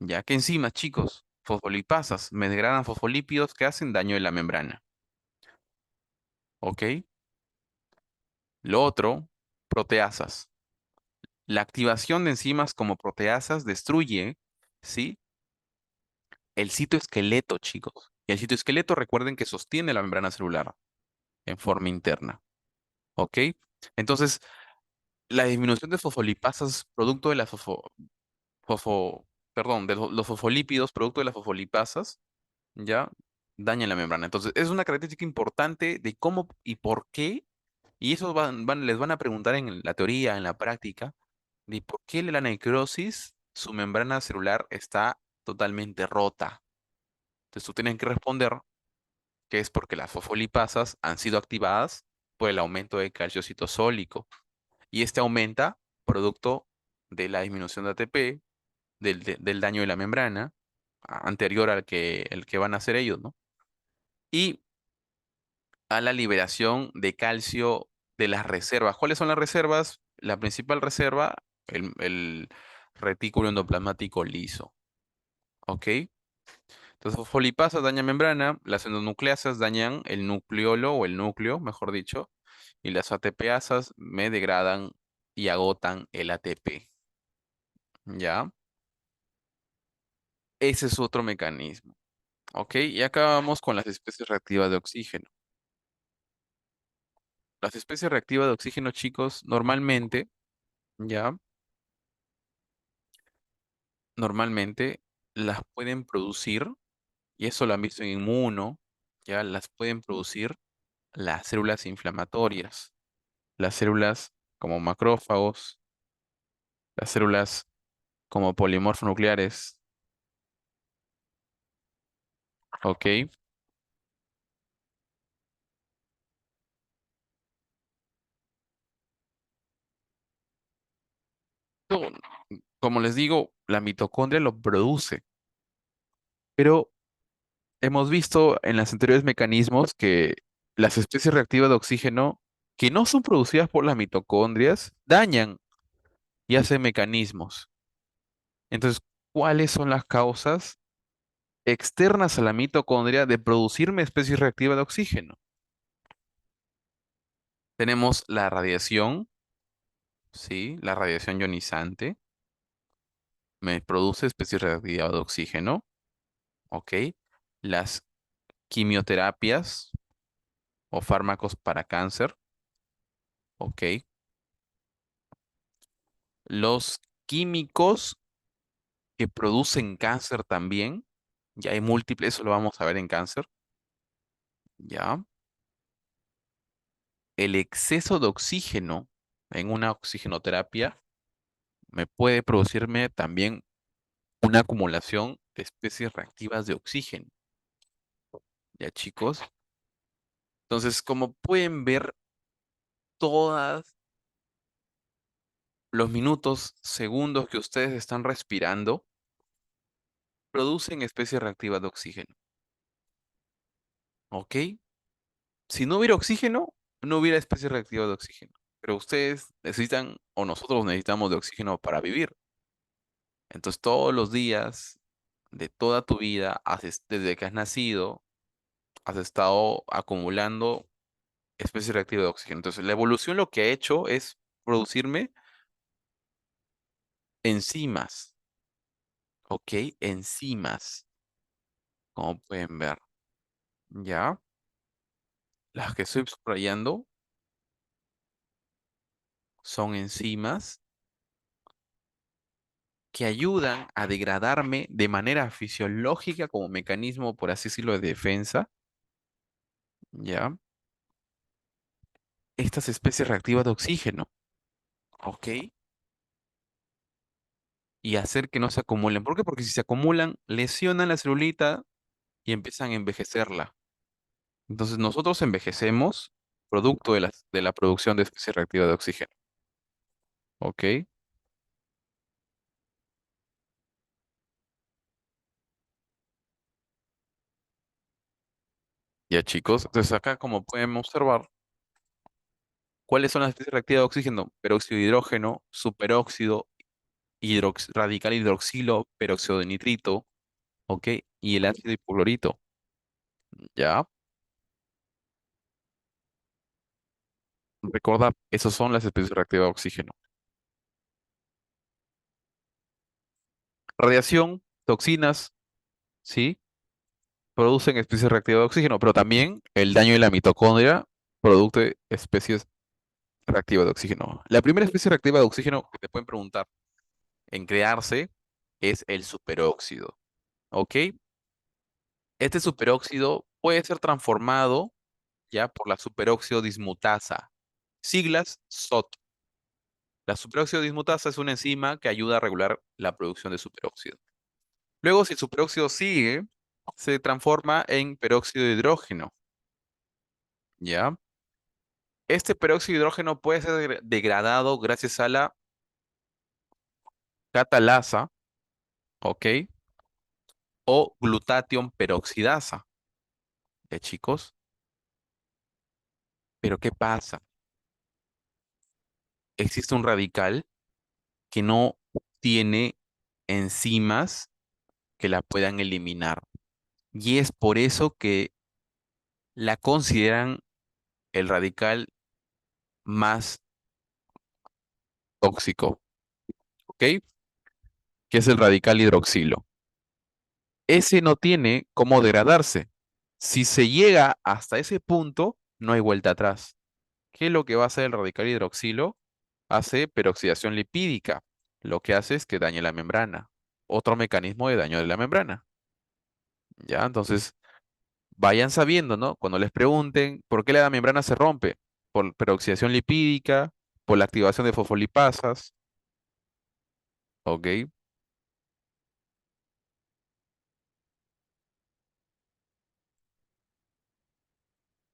¿Ya qué enzimas, chicos? Fosfolipasas, me degradan fosfolípidos que hacen daño en la membrana. ¿Ok? Lo otro, proteasas. La activación de enzimas como proteasas destruye, ¿sí? El citoesqueleto, chicos. Y el citoesqueleto, recuerden que sostiene la membrana celular en forma interna. ¿Ok? Entonces, la disminución de fosfolipasas producto de las fosfo- perdón, de los fosfolípidos producto de las fosfolipasas, ¿ya? Dañan la membrana. Entonces, es una característica importante de cómo y por qué, y eso les van a preguntar en la teoría, en la práctica, de por qué la necrosis, su membrana celular está totalmente rota. Entonces, tú tienes que responder que es porque las fosfolipasas han sido activadas por el aumento de calcio citosólico. Y este aumenta producto de la disminución de ATP, del daño de la membrana, anterior el que van a hacer ellos, ¿no? Y a la liberación de calcio de las reservas. ¿Cuáles son las reservas? La principal reserva, el retículo endoplasmático liso. ¿Ok? Entonces, fosfolipasas dañan membrana, las endonucleasas dañan el nucleolo o el núcleo, mejor dicho, y las ATPasas me degradan y agotan el ATP. ¿Ya? Ese es otro mecanismo. ¿Ok? Y acá vamos con las especies reactivas de oxígeno. Las especies reactivas de oxígeno, chicos, normalmente, ¿ya? Normalmente las pueden producir, y eso lo han visto en inmuno, ya las pueden producir las células inflamatorias, las células como macrófagos, las células como polimorfonucleares, ¿ok? No, como les digo, la mitocondria lo produce, pero hemos visto en los anteriores mecanismos que las especies reactivas de oxígeno que no son producidas por las mitocondrias dañan y hacen mecanismos. Entonces, ¿cuáles son las causas externas a la mitocondria de producirme especies reactivas de oxígeno? Tenemos la radiación, ¿sí? La radiación ionizante me produce especies reactivas de oxígeno, ¿ok? Las quimioterapias o fármacos para cáncer, ¿ok? Los químicos que producen cáncer también, ya hay múltiples, eso lo vamos a ver en cáncer, ¿ya? El exceso de oxígeno en una oxigenoterapia me puede producirme también una acumulación de especies reactivas de oxígeno. ¿Ya, chicos? Entonces, como pueden ver, todos los minutos, segundos que ustedes están respirando, producen especies reactivas de oxígeno. ¿Ok? Si no hubiera oxígeno, no hubiera especies reactivas de oxígeno. Pero ustedes necesitan, o nosotros necesitamos de oxígeno para vivir. Entonces, todos los días de toda tu vida, desde que has nacido, has estado acumulando especies reactivas de oxígeno. Entonces, la evolución lo que ha hecho es producirme enzimas, ¿ok? Enzimas, como pueden ver, ¿ya? Las que estoy subrayando son enzimas que ayudan a degradarme de manera fisiológica como mecanismo, por así decirlo, de defensa, ¿ya? Estas especies reactivas de oxígeno, ¿ok? Y hacer que no se acumulen. ¿Por qué? Porque si se acumulan, lesionan la celulita y empiezan a envejecerla. Entonces nosotros envejecemos producto de la producción de especies reactivas de oxígeno, ¿ok? Ya, chicos, entonces acá como pueden observar, ¿cuáles son las especies reactivas de oxígeno? Peróxido de hidrógeno, superóxido, radical hidroxilo, peróxido de nitrito, ¿ok? Y el ácido hipoclorito, ¿ya? Recordad, esas son las especies reactivas de oxígeno. Radiación, toxinas, ¿sí? Producen especies reactivas de oxígeno, pero también el daño de la mitocondria produce especies reactivas de oxígeno. La primera especie reactiva de oxígeno que te pueden preguntar en crearse es el superóxido, ¿ok? Este superóxido puede ser transformado ya por la superóxido dismutasa, siglas SOT. La superóxido dismutasa es una enzima que ayuda a regular la producción de superóxido. Luego, si el superóxido sigue, se transforma en peróxido de hidrógeno, ¿ya? Este peróxido de hidrógeno puede ser degradado gracias a la catalasa, ¿ok? O glutatión peroxidasa, ¿ya, chicos? Pero ¿qué pasa? Existe un radical que no tiene enzimas que la puedan eliminar. Y es por eso que la consideran el radical más tóxico, ¿ok? Que es el radical hidroxilo. Ese no tiene cómo degradarse. Si se llega hasta ese punto, no hay vuelta atrás. ¿Qué es lo que va a hacer el radical hidroxilo? Hace peroxidación lipídica. Lo que hace es que dañe la membrana. Otro mecanismo de daño de la membrana. ¿Ya? Entonces, vayan sabiendo, ¿no? Cuando les pregunten por qué la membrana se rompe, por peroxidación lipídica, por la activación de fosfolipasas, ¿ok?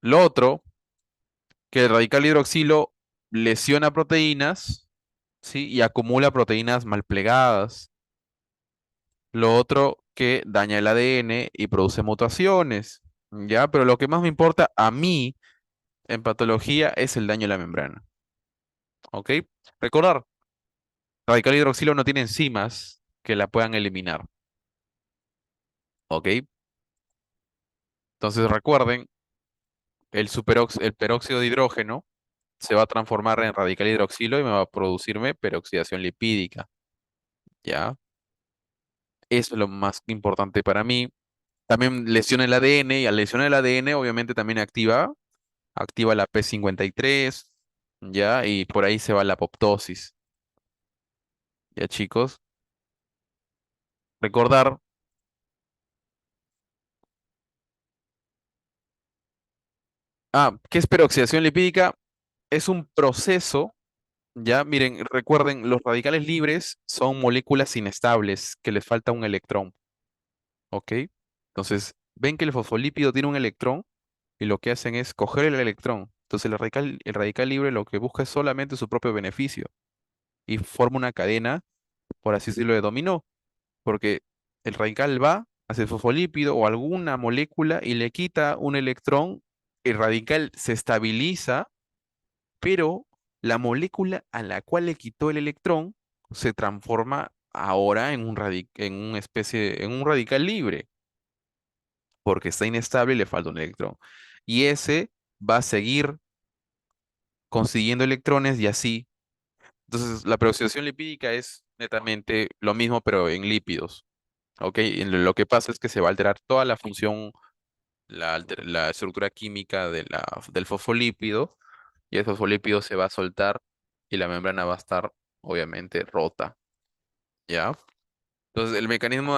Lo otro, que el radical hidroxilo lesiona proteínas, ¿sí? Y acumula proteínas mal plegadas. Lo otro, que daña el ADN y produce mutaciones, ¿ya? Pero lo que más me importa a mí en patología es el daño a la membrana, ¿ok? Recordar, radical hidroxilo no tiene enzimas que la puedan eliminar, ¿ok? Entonces recuerden, el peróxido de hidrógeno se va a transformar en radical hidroxilo y me va a producirme peroxidación lipídica, ¿ya? Eso es lo más importante para mí. También lesiona el ADN y al lesionar el ADN obviamente también activa la P53, ¿ya? Y por ahí se va la apoptosis, ¿ya, chicos? Recordar, ¿qué es peroxidación lipídica? Es un proceso Ya, miren, recuerden, los radicales libres son moléculas inestables que les falta un electrón, ¿ok? Entonces, ven que el fosfolípido tiene un electrón y lo que hacen es coger el electrón. Entonces, el radical libre lo que busca es solamente su propio beneficio y forma una cadena, por así decirlo, de dominó, porque el radical va hacia el fosfolípido o alguna molécula y le quita un electrón, el radical se estabiliza, pero la molécula a la cual le quitó el electrón se transforma ahora en en una especie, en un radical libre, porque está inestable y le falta un electrón. Y ese va a seguir consiguiendo electrones y así. Entonces, la peroxidación lipídica es netamente lo mismo, pero en lípidos. ¿Ok? Y lo que pasa es que se va a alterar toda la función, la estructura química de del fosfolípido, y el fosfolípido se va a soltar y la membrana va a estar, obviamente, rota. ¿Ya? Entonces, el mecanismo...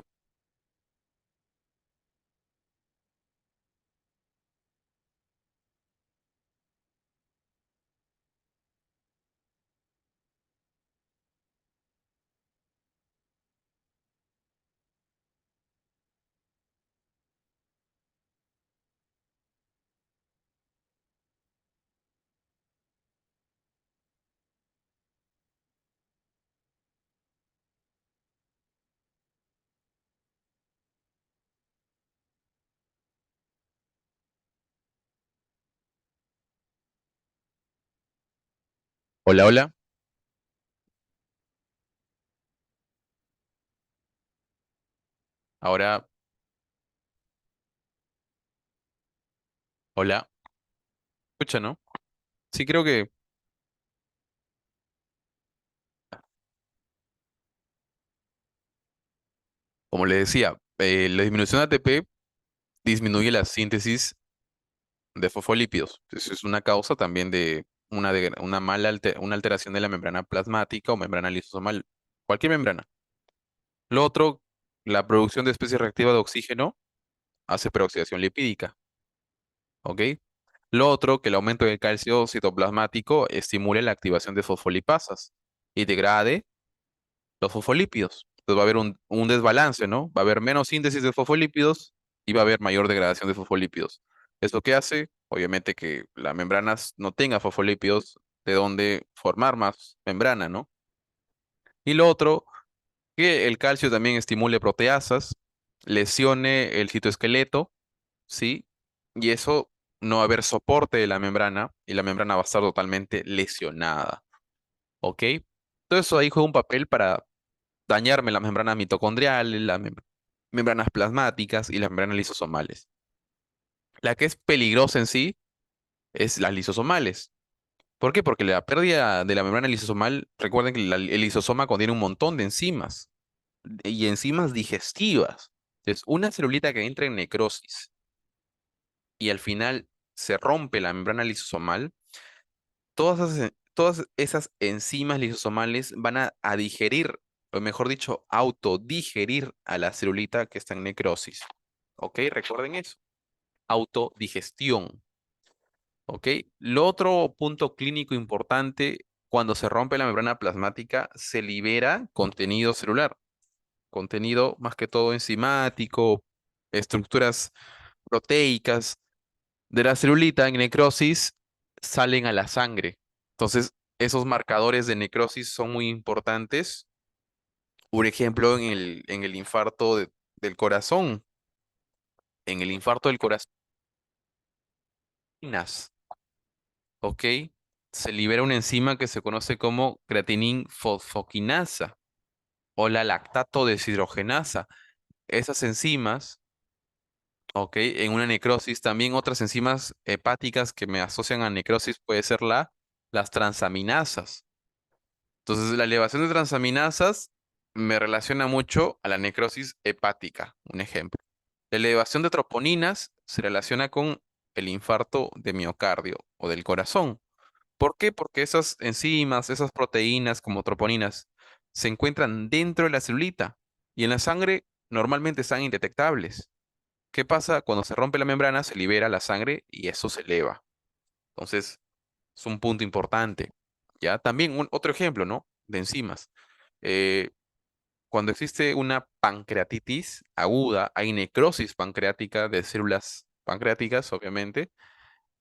Hola, hola. Ahora, hola. Escucha, ¿no? Sí, creo que, como le decía, la disminución de ATP disminuye la síntesis de fosfolípidos. Eso es una causa también de una una alteración de la membrana plasmática o membrana lisosomal, cualquier membrana. Lo otro, la producción de especie reactiva de oxígeno hace peroxidación lipídica, ¿ok? Lo otro, que el aumento del calcio citoplasmático estimule la activación de fosfolipasas y degrade los fosfolípidos. Entonces va a haber un desbalance, ¿no? Va a haber menos síntesis de fosfolípidos y va a haber mayor degradación de fosfolípidos. ¿Esto qué hace? Obviamente que la membrana no tenga fosfolípidos de donde formar más membrana, ¿no? Y lo otro, que el calcio también estimule proteasas, lesione el citoesqueleto, ¿sí? Y eso no va a haber soporte de la membrana y la membrana va a estar totalmente lesionada, ¿ok? Todo eso ahí juega un papel para dañarme las membranas mitocondriales, membranas plasmáticas y las membranas lisosomales. La que es peligrosa en sí es las lisosomales. ¿Por qué? Porque la pérdida de la membrana lisosomal, recuerden que el lisosoma contiene un montón de enzimas y enzimas digestivas. Entonces, una celulita que entra en necrosis y al final se rompe la membrana lisosomal, todas esas enzimas lisosomales van a digerir, o mejor dicho, autodigerir a la celulita que está en necrosis. ¿Ok? Recuerden eso. Autodigestión. ¿Ok? Lo otro punto clínico importante, cuando se rompe la membrana plasmática, se libera contenido celular. Contenido más que todo enzimático, estructuras proteicas de la celulita en necrosis salen a la sangre. Entonces, esos marcadores de necrosis son muy importantes. Por ejemplo, en el infarto del corazón. En el infarto del corazón, ¿ok? Se libera una enzima que se conoce como creatinin fosfoquinasa o la lactato deshidrogenasa. Esas enzimas, ¿ok? En una necrosis, también otras enzimas hepáticas que me asocian a necrosis puede ser las transaminasas. Entonces, la elevación de transaminasas me relaciona mucho a la necrosis hepática, un ejemplo. La elevación de troponinas se relaciona con el infarto de miocardio o del corazón. ¿Por qué? Porque esas enzimas, esas proteínas como troponinas, se encuentran dentro de la celulita y en la sangre normalmente están indetectables. ¿Qué pasa? Cuando se rompe la membrana, se libera la sangre y eso se eleva. Entonces, es un punto importante. ¿Ya? También otro ejemplo, ¿no? De enzimas. Eh, Cuando existe una pancreatitis aguda, hay necrosis pancreática de células pancreáticas, obviamente,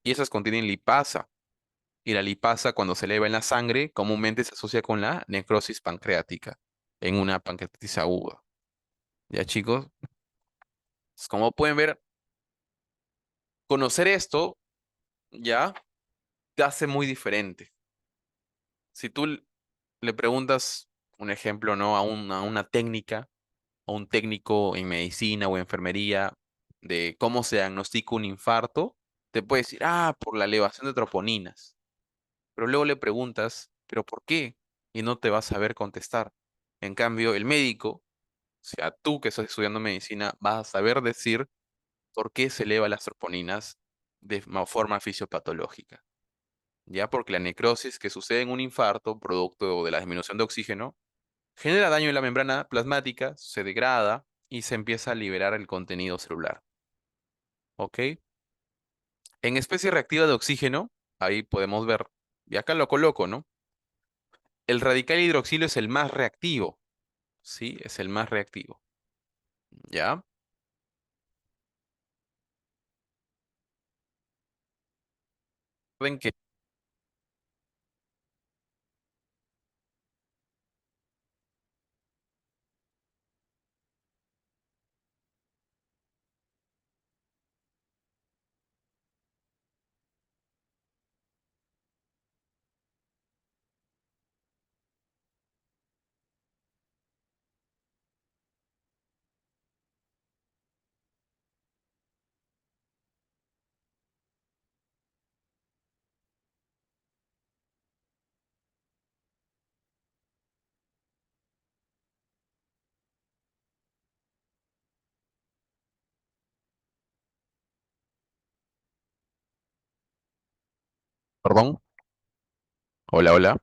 y esas contienen lipasa. Y la lipasa, cuando se eleva en la sangre, comúnmente se asocia con la necrosis pancreática en una pancreatitis aguda. ¿Ya, chicos? Como pueden ver, conocer esto ya te hace muy diferente. Si tú le preguntas un ejemplo, ¿no? A una técnica, a un técnico en medicina o enfermería de cómo se diagnostica un infarto, te puede decir, ah, por la elevación de troponinas. Pero luego le preguntas, ¿pero por qué? Y no te va a saber contestar. En cambio, el médico, o sea, tú que estás estudiando medicina, vas a saber decir por qué se elevan las troponinas de forma fisiopatológica. Ya porque la necrosis que sucede en un infarto, producto de la disminución de oxígeno, genera daño en la membrana plasmática, se degrada y se empieza a liberar el contenido celular. ¿Ok? En especie reactiva de oxígeno, ahí podemos ver, y acá lo coloco, ¿no? El radical hidroxilo es el más reactivo, ¿sí? Es el más reactivo. ¿Ya? Ven que, perdón, hola, hola.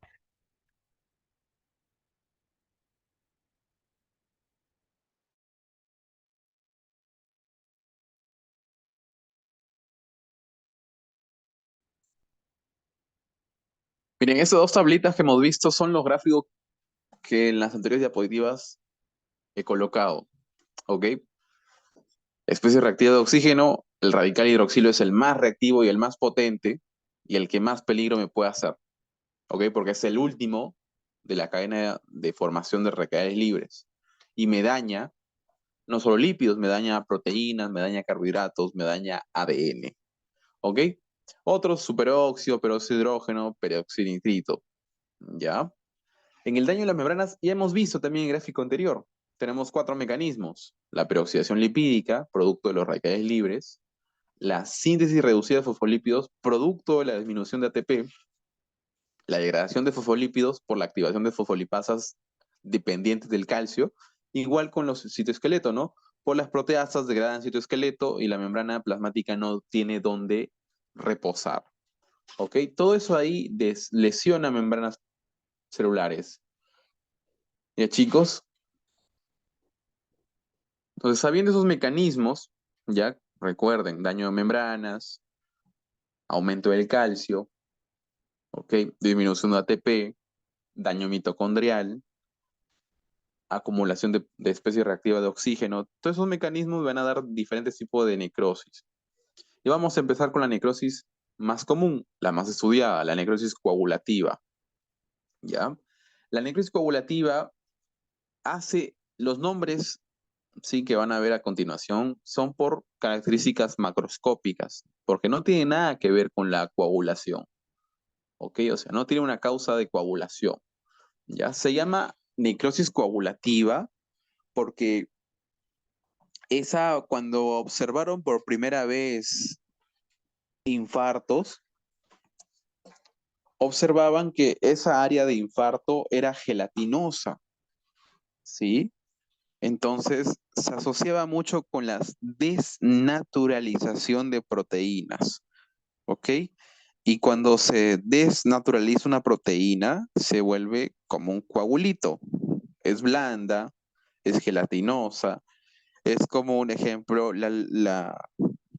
Miren, estas dos tablitas que hemos visto son los gráficos que en las anteriores diapositivas he colocado. ¿Ok? Especie reactiva de oxígeno, el radical hidroxilo es el más reactivo y el más potente y el que más peligro me puede hacer. ¿Ok? Porque es el último de la cadena de formación de radicales libres. Y me daña no solo lípidos, me daña proteínas, me daña carbohidratos, me daña ADN. ¿Ok? Otros, superóxido, peróxido de hidrógeno, peróxido nitrito. ¿Ya? En el daño de las membranas ya hemos visto también en el gráfico anterior. Tenemos cuatro mecanismos. La peroxidación lipídica, producto de los radicales libres. La síntesis reducida de fosfolípidos, producto de la disminución de ATP. La degradación de fosfolípidos por la activación de fosfolipasas dependientes del calcio. Igual con los citoesqueletos, ¿no? Por las proteasas degradan citoesqueleto y la membrana plasmática no tiene dónde reposar. ¿Ok? Todo eso ahí lesiona membranas celulares. ¿Ya, chicos? Entonces, sabiendo esos mecanismos, ya recuerden, daño de membranas, aumento del calcio, ¿ok? Disminución de ATP, daño mitocondrial, acumulación de especie reactiva de oxígeno, todos esos mecanismos van a dar diferentes tipos de necrosis. Y vamos a empezar con la necrosis más común, la más estudiada, la necrosis coagulativa, ¿ya? La necrosis coagulativa hace los nombres, sí, que van a ver a continuación, son por características macroscópicas, porque no tiene nada que ver con la coagulación, ¿ok? O sea, no tiene una causa de coagulación, ¿ya? Se llama necrosis coagulativa porque esa, cuando observaron por primera vez infartos, observaban que esa área de infarto era gelatinosa, ¿sí? Entonces se asociaba mucho con la desnaturalización de proteínas, ¿ok? Y cuando se desnaturaliza una proteína, se vuelve como un coagulito. Es blanda, es gelatinosa, es como un ejemplo, la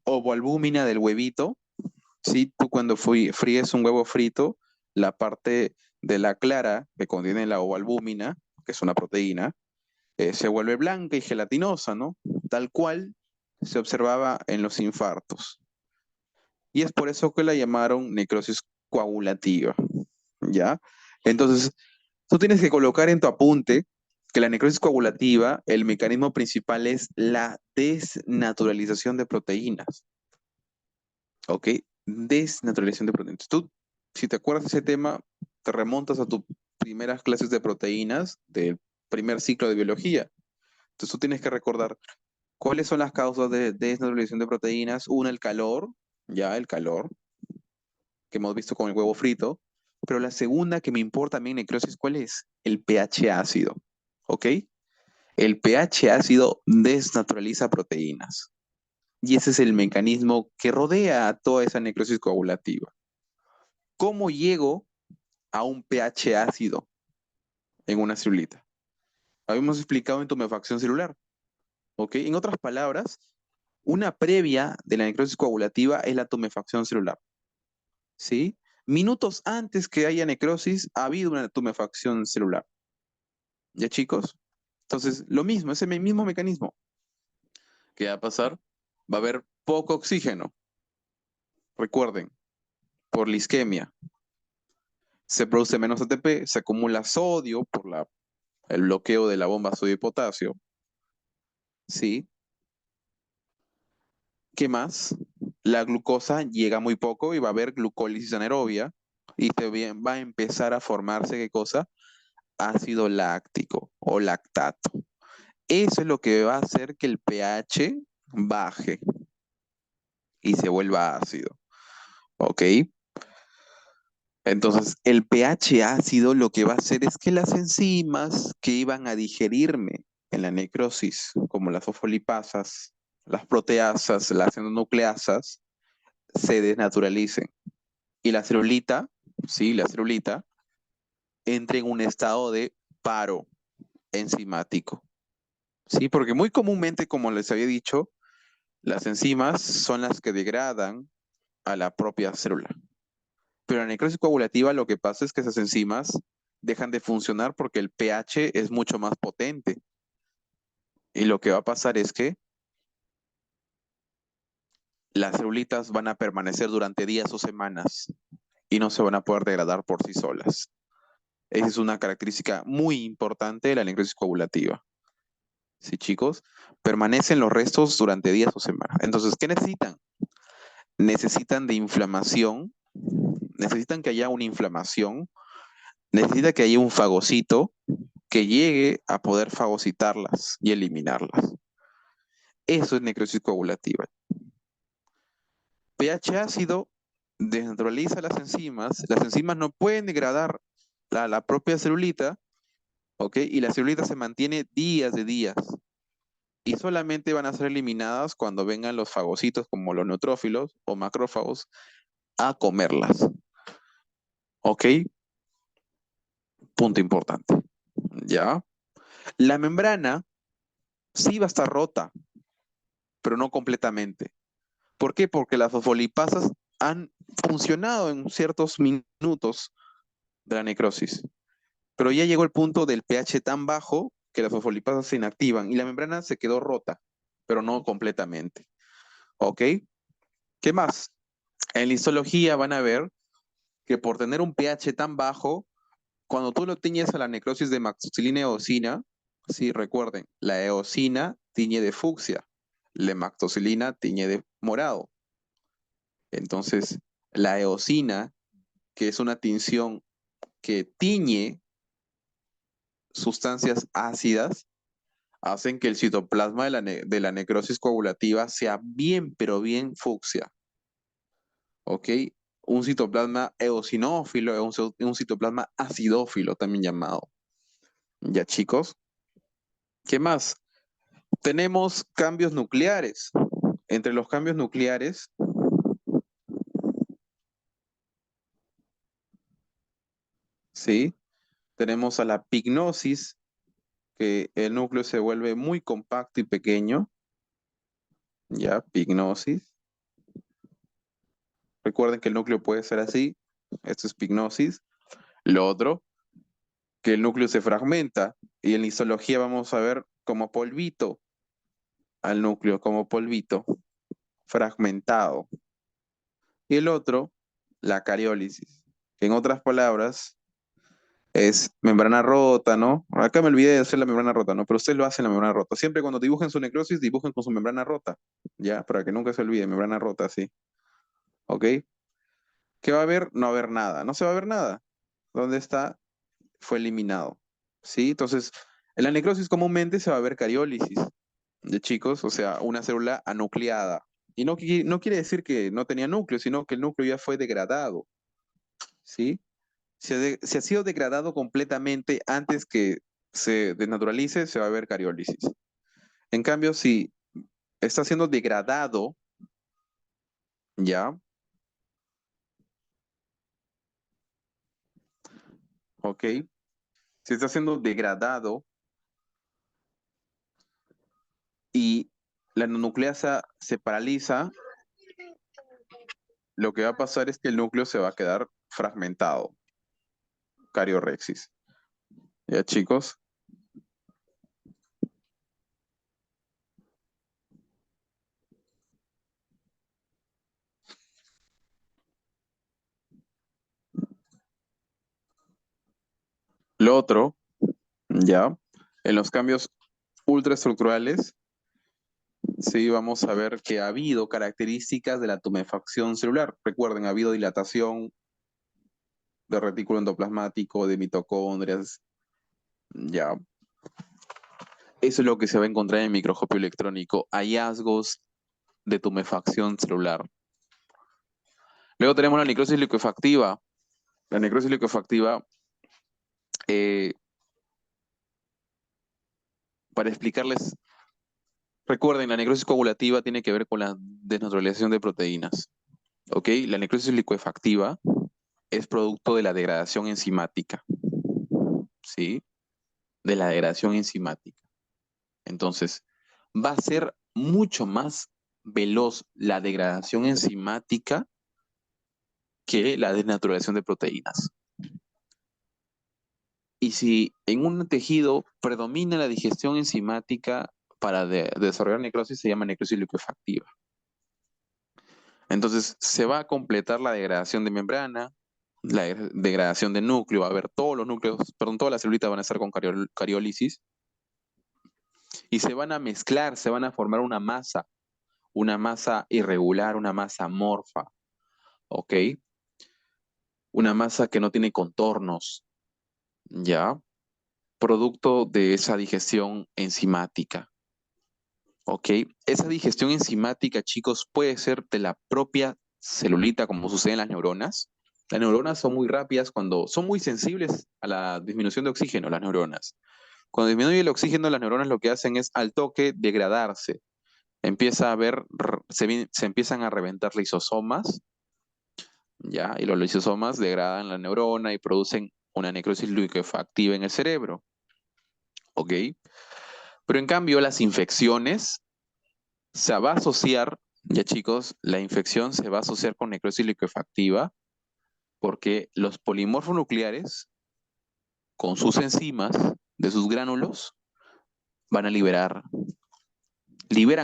ovoalbúmina del huevito. Sí, tú cuando fríes un huevo frito, la parte de la clara que contiene la ovalbúmina, que es una proteína, se vuelve blanca y gelatinosa, ¿no? Tal cual se observaba en los infartos. Y es por eso que la llamaron necrosis coagulativa, ¿ya? Entonces, tú tienes que colocar en tu apunte que la necrosis coagulativa, el mecanismo principal es la desnaturalización de proteínas, ¿ok? Desnaturalización de proteínas. Tú, si te acuerdas de ese tema, te remontas a tus primeras clases de proteínas del primer ciclo de biología. Entonces tú tienes que recordar cuáles son las causas de desnaturalización de proteínas. Una, el calor, ya el calor, que hemos visto con el huevo frito. Pero la segunda que me importa a mí en necrosis, ¿cuál es? El pH ácido, ¿ok? El pH ácido desnaturaliza proteínas. Y ese es el mecanismo que rodea a toda esa necrosis coagulativa. ¿Cómo llego a un pH ácido en una celulita? Habíamos explicado en tumefacción celular, ¿ok? En otras palabras, una previa de la necrosis coagulativa es la tumefacción celular, ¿sí? Minutos antes que haya necrosis, ha habido una tumefacción celular. ¿Ya, chicos? Entonces, lo mismo, ese mismo mecanismo. ¿Qué va a pasar? Va a haber poco oxígeno. Recuerden, por la isquemia. Se produce menos ATP, se acumula sodio por el bloqueo de la bomba sodio y potasio. ¿Sí? ¿Qué más? La glucosa llega muy poco y va a haber glucólisis anaerobia y va a empezar a formarse, ¿qué cosa? Ácido láctico o lactato. Eso es lo que va a hacer que el pH baje y se vuelva ácido. ¿Ok? Entonces, el pH ácido lo que va a hacer es que las enzimas que iban a digerirme en la necrosis, como las fosfolipasas, las proteasas, las endonucleasas, se desnaturalicen. Y la celulita, sí, la celulita, entra en un estado de paro enzimático. Sí, porque muy comúnmente, como les había dicho, las enzimas son las que degradan a la propia célula. Pero en la necrosis coagulativa lo que pasa es que esas enzimas dejan de funcionar porque el pH es mucho más potente. Y lo que va a pasar es que las celulitas van a permanecer durante días o semanas y no se van a poder degradar por sí solas. Esa es una característica muy importante de la necrosis coagulativa. ¿Sí, chicos? Permanecen los restos durante días o semanas. Entonces, ¿qué necesitan? Necesitan de inflamación, necesitan que haya una inflamación, necesita que haya un fagocito que llegue a poder fagocitarlas y eliminarlas. Eso es necrosis coagulativa. pH ácido desnaturaliza las enzimas no pueden degradar la propia celulita, ¿ok? Y la celulita se mantiene días de días. Y solamente van a ser eliminadas cuando vengan los fagocitos como los neutrófilos o macrófagos a comerlas, ¿ok? Punto importante, ¿ya? La membrana sí va a estar rota, pero no completamente. ¿Por qué? Porque las fosfolipasas han funcionado en ciertos minutos de la necrosis, pero ya llegó el punto del pH tan bajo que las fosfolipasas se inactivan y la membrana se quedó rota, pero no completamente. ¿Ok? ¿Qué más? En la histología van a ver que por tener un pH tan bajo, cuando tú lo tiñes a la necrosis de mactoxilina y eosina, sí, recuerden, la eosina tiñe de fucsia, la mactoxilina tiñe de morado. Entonces, la eosina, que es una tinción que tiñe sustancias ácidas, hacen que el citoplasma de la necrosis coagulativa sea bien, pero bien fucsia. ¿Ok? Un citoplasma eosinófilo es un citoplasma acidófilo también llamado. ¿Ya, chicos? ¿Qué más? Tenemos cambios nucleares. Entre los cambios nucleares, ¿sí? Tenemos a la pignosis, que el núcleo se vuelve muy compacto y pequeño. ¿Ya? Pignosis. Recuerden que el núcleo puede ser así. Esto es pignosis. Lo otro, que el núcleo se fragmenta y en histología vamos a ver como polvito al núcleo, como polvito fragmentado. Y el otro, la cariólisis, que en otras palabras es membrana rota, ¿no? Acá me olvidé de hacer la membrana rota, ¿no? Pero usted lo hace en la membrana rota. Siempre cuando dibujen su necrosis, dibujen con su membrana rota, ¿ya? Para que nunca se olvide, membrana rota, sí. ¿Ok? ¿Qué va a haber? No va a haber nada. No se va a ver nada. ¿Dónde está? Fue eliminado. ¿Sí? Entonces, en la necrosis comúnmente se va a ver cariólisis de chicos, o sea, una célula anucleada. Y no, no quiere decir que no tenía núcleo, sino que el núcleo ya fue degradado, ¿sí? Si ha sido degradado completamente antes que se desnaturalice, se va a ver cariólisis. En cambio, si está siendo degradado, ya, ¿ok? Si está siendo degradado y la nucleasa se paraliza, lo que va a pasar es que el núcleo se va a quedar fragmentado, cariorexis. ¿Ya, chicos? Lo otro, ya, en los cambios ultraestructurales, sí, vamos a ver que ha habido características de la tumefacción celular. Recuerden, ha habido dilatación de retículo endoplasmático, de mitocondrias, ya. Eso es lo que se va a encontrar en el microscopio electrónico, hallazgos de tumefacción celular. Luego tenemos la necrosis liquefactiva. La necrosis liquefactiva, eh, para explicarles, recuerden, la necrosis coagulativa tiene que ver con la desnaturalización de proteínas. ¿Ok? La necrosis liquefactiva es producto de la degradación enzimática. ¿Sí? De la degradación enzimática. Entonces, va a ser mucho más veloz la degradación enzimática que la desnaturalización de proteínas. Y si en un tejido predomina la digestión enzimática para desarrollar necrosis, se llama necrosis liquefactiva. Entonces, se va a completar la degradación de membrana, la degradación de núcleo, va a haber todos los núcleos, perdón, todas las celulitas van a estar con cariólisis y se van a mezclar, se van a formar una masa irregular, una masa amorfa, ¿ok? Una masa que no tiene contornos, ¿ya? Producto de esa digestión enzimática, ¿ok? Esa digestión enzimática, chicos, puede ser de la propia celulita, como sucede en las neuronas. Las neuronas son muy rápidas cuando son muy sensibles a la disminución de oxígeno, las neuronas. Cuando disminuye el oxígeno, las neuronas lo que hacen es al toque degradarse. Empieza a haber, se empiezan a reventar lisosomas, ¿ya? Y los lisosomas degradan la neurona y producen una necrosis liquefactiva en el cerebro, ¿ok? Pero en cambio, las infecciones se va a asociar, ya chicos, la infección se va a asociar con necrosis liquefactiva porque los polimorfos nucleares, con sus enzimas de sus gránulos, van a liberan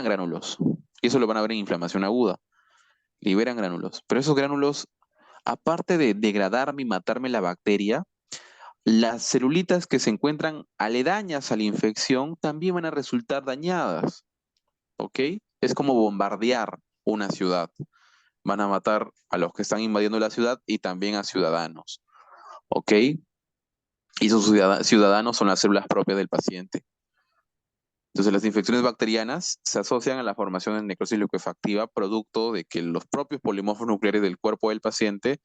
gránulos. Y eso lo van a ver en inflamación aguda. Liberan gránulos. Pero esos gránulos, aparte de degradarme y matarme la bacteria, las celulitas que se encuentran aledañas a la infección también van a resultar dañadas, ¿ok? Es como bombardear una ciudad. Van a matar a los que están invadiendo la ciudad y también a ciudadanos, ¿ok? Y esos ciudadanos son las células propias del paciente. Entonces, las infecciones bacterianas se asocian a la formación de necrosis liquefactiva, producto de que los propios polimorfos nucleares del cuerpo del paciente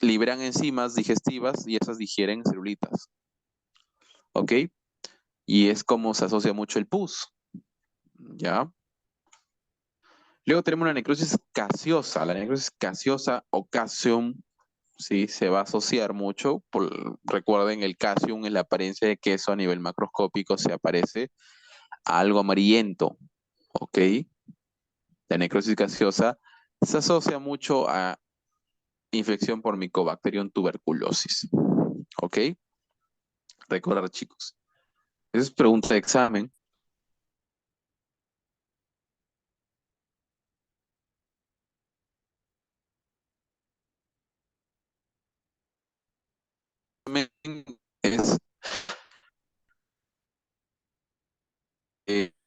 liberan enzimas digestivas y esas digieren celulitas, ¿ok? Y es como se asocia mucho el pus, ¿ya? Luego tenemos la necrosis gaseosa. La necrosis gaseosa o casium, ¿sí? Se va a asociar mucho. Recuerden, el casium en la apariencia de queso a nivel macroscópico se aparece a algo amarillento, ¿ok? La necrosis gaseosa se asocia mucho a infección por Mycobacterium tuberculosis. ¿Ok? Recordar, chicos. Esa es pregunta de examen. Es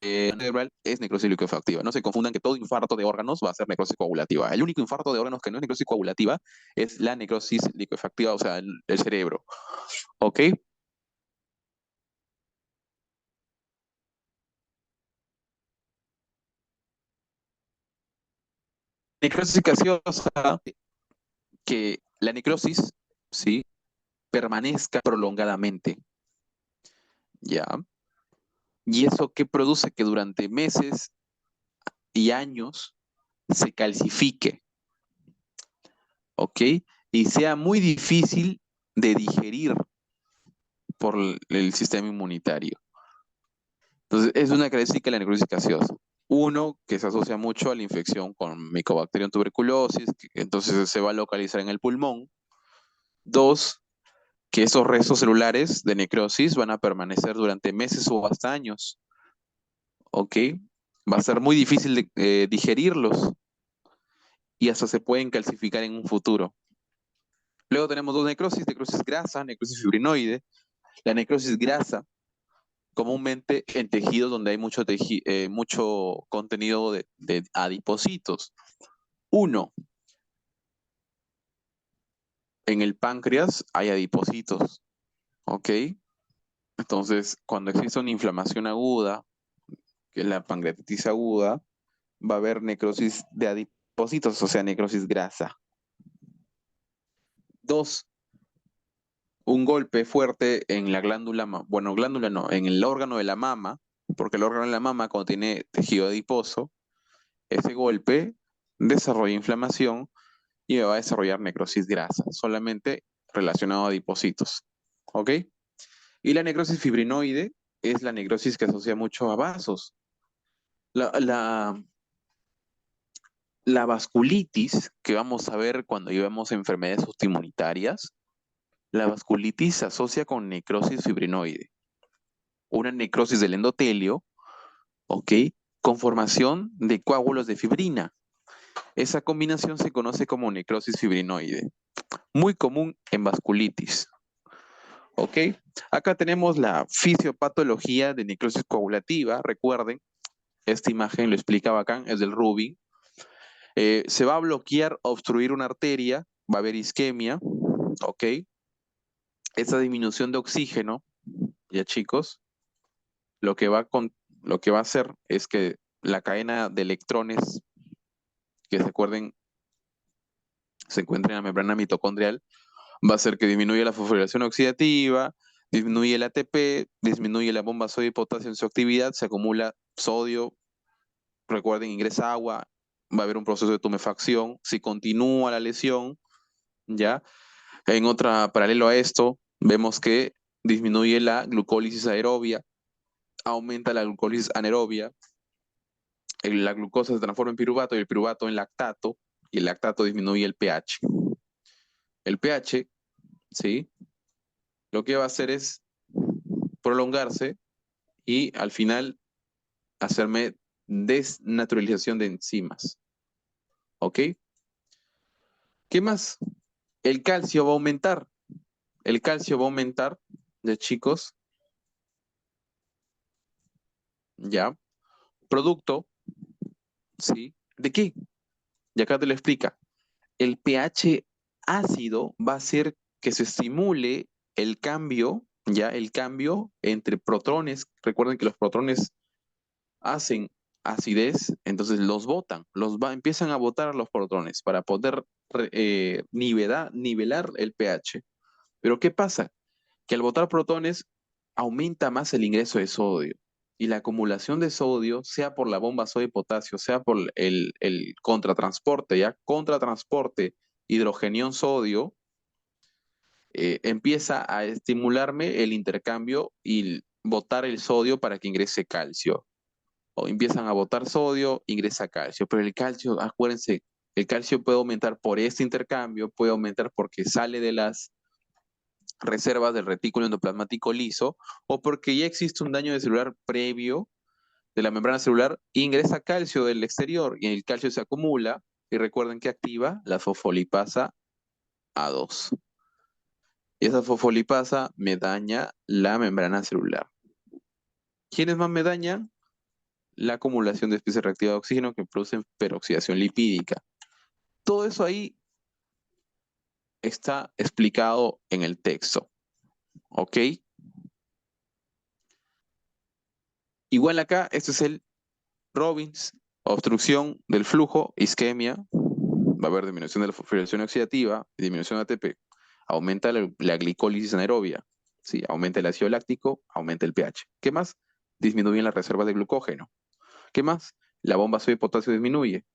cerebral es necrosis liquefactiva. No se confundan que todo infarto de órganos va a ser necrosis coagulativa. El único infarto de órganos que no es necrosis coagulativa es la necrosis liquefactiva, o sea, el cerebro. ¿Ok? Necrosis gaseosa, que la necrosis, ¿sí? Permanezca prolongadamente. ¿Ya? ¿Y eso qué produce? Que durante meses y años se calcifique, ¿ok? Y sea muy difícil de digerir por el sistema inmunitario. Entonces, es una característica de la necrosis gaseosa. Uno, que se asocia mucho a la infección con Mycobacterium tuberculosis, que entonces se va a localizar en el pulmón. Dos, que esos restos celulares de necrosis van a permanecer durante meses o hasta años, ¿ok? Va a ser muy difícil de digerirlos y hasta se pueden calcificar en un futuro. Luego tenemos dos necrosis grasa, necrosis fibrinoide. La necrosis grasa, comúnmente en tejidos donde hay mucho contenido de adipocitos. Uno, en el páncreas hay adipocitos, ¿ok? Entonces, cuando existe una inflamación aguda, que es la pancreatitis aguda, va a haber necrosis de adipocitos, o sea, necrosis grasa. Dos, un golpe fuerte en la glándula, bueno, glándula no, en el órgano de la mama, porque el órgano de la mama contiene tejido adiposo, ese golpe desarrolla inflamación y va a desarrollar necrosis grasa, solamente relacionado a adipocitos. ¿Ok? Y la necrosis fibrinoide es la necrosis que asocia mucho a vasos. La, la, la vasculitis que vamos a ver cuando llevamos enfermedades autoinmunitarias, la vasculitis se asocia con necrosis fibrinoide, una necrosis del endotelio, ¿ok? Con formación de coágulos de fibrina. Esa combinación se conoce como necrosis fibrinoide, muy común en vasculitis. ¿Ok? Acá tenemos la fisiopatología de necrosis coagulativa. Recuerden, esta imagen lo explica bacán, es del Rubin. Se va a bloquear, obstruir una arteria, va a haber isquemia. ¿Ok? Esa disminución de oxígeno, ya chicos, lo que lo que va a hacer es que la cadena de electrones que se acuerden se encuentra en la membrana mitocondrial va a hacer que disminuya la fosforilación oxidativa, disminuye el ATP, disminuye la bomba sodio y potasio en su actividad, se acumula sodio, recuerden, ingresa agua, va a haber un proceso de tumefacción, si continúa la lesión, ¿ya? En otra, paralelo a esto, vemos que disminuye la glucólisis aerobia, aumenta la glucólisis anaerobia, la glucosa se transforma en piruvato y el piruvato en lactato, y el lactato disminuye el pH. El pH, ¿sí? Lo que va a hacer es prolongarse y al final hacerme desnaturalización de enzimas. ¿Ok? ¿Qué más? El calcio va a aumentar. El calcio va a aumentar de chicos, ¿ya? Producto, ¿sí? ¿De qué? Y acá te lo explica. El pH ácido va a hacer que se estimule el cambio, ¿ya? El cambio entre protones. Recuerden que los protones hacen acidez, entonces los botan, empiezan a botar a los protones para poder nivelar el pH. Pero ¿qué pasa? Que al botar protones aumenta más el ingreso de sodio y la acumulación de sodio, sea por la bomba sodio y potasio, sea por el contratransporte, ya contratransporte hidrogenión sodio, empieza a estimularme el intercambio y botar el sodio para que ingrese calcio o empiezan a botar sodio, ingresa calcio. Pero el calcio, acuérdense, el calcio puede aumentar por este intercambio, puede aumentar porque sale reservas del retículo endoplasmático liso o porque ya existe un daño de celular previo de la membrana celular, ingresa calcio del exterior y el calcio se acumula y recuerden que activa la fosfolipasa A2. Y esa fosfolipasa me daña la membrana celular. ¿Quiénes más me dañan? La acumulación de especies reactivas de oxígeno que producen peroxidación lipídica. Todo eso ahí está explicado en el texto, ¿ok? Igual acá, este es el Robbins, obstrucción del flujo, isquemia, va a haber disminución de la fosforilación oxidativa, disminución de ATP, aumenta la glicólisis anaerobia, ¿sí? Aumenta el ácido láctico, aumenta el pH. ¿Qué más? Disminuyen las reservas de glucógeno. ¿Qué más? La bomba sodio-potasio disminuye.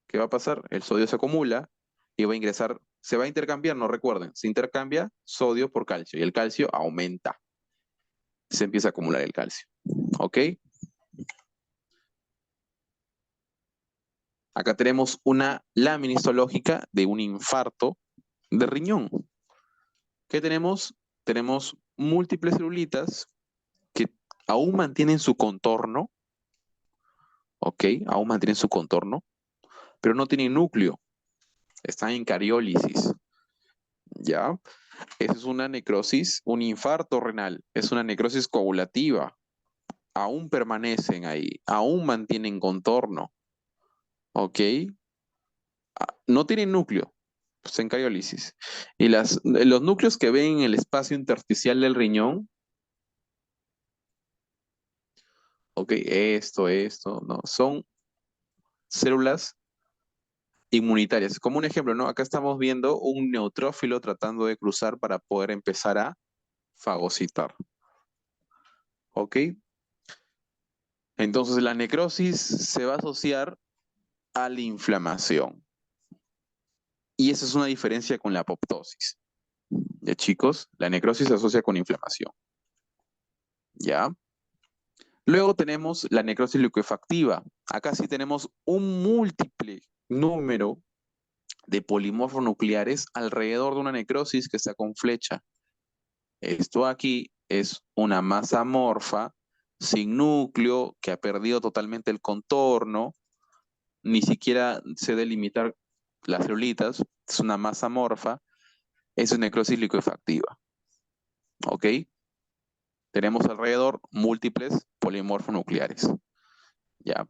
¿Qué va a pasar? El sodio se acumula y va a ingresar, se va a intercambiar, no recuerden, se intercambia sodio por calcio y el calcio aumenta. Se empieza a acumular el calcio. ¿Ok? Acá tenemos una lámina histológica de un infarto de riñón. ¿Qué tenemos? Tenemos múltiples celulitas que aún mantienen su contorno, ¿ok? Aún mantienen su contorno, pero no tienen núcleo, están en cariólisis, ¿ya? Esa es una necrosis, un infarto renal, es una necrosis coagulativa, aún permanecen ahí, aún mantienen contorno, ¿ok? No tienen núcleo, pues en cariólisis. Y los núcleos que ven en el espacio intersticial del riñón, ¿ok? Esto, no, son células inmunitarias. Como un ejemplo, ¿no? Acá estamos viendo un neutrófilo tratando de cruzar para poder empezar a fagocitar, ¿ok? Entonces la necrosis se va a asociar a la inflamación. Y esa es una diferencia con la apoptosis. ¿Ya, chicos? La necrosis se asocia con inflamación. ¿Ya? Luego tenemos la necrosis liquefactiva. Acá sí tenemos un múltiple número de polimorfos nucleares alrededor de una necrosis que está con flecha. Esto aquí es una masa amorfa sin núcleo que ha perdido totalmente el contorno, ni siquiera se delimitar las celulitas, es una masa amorfa, es necrosis liquefactiva. ¿Ok? Tenemos alrededor múltiples polimorfos nucleares. Ya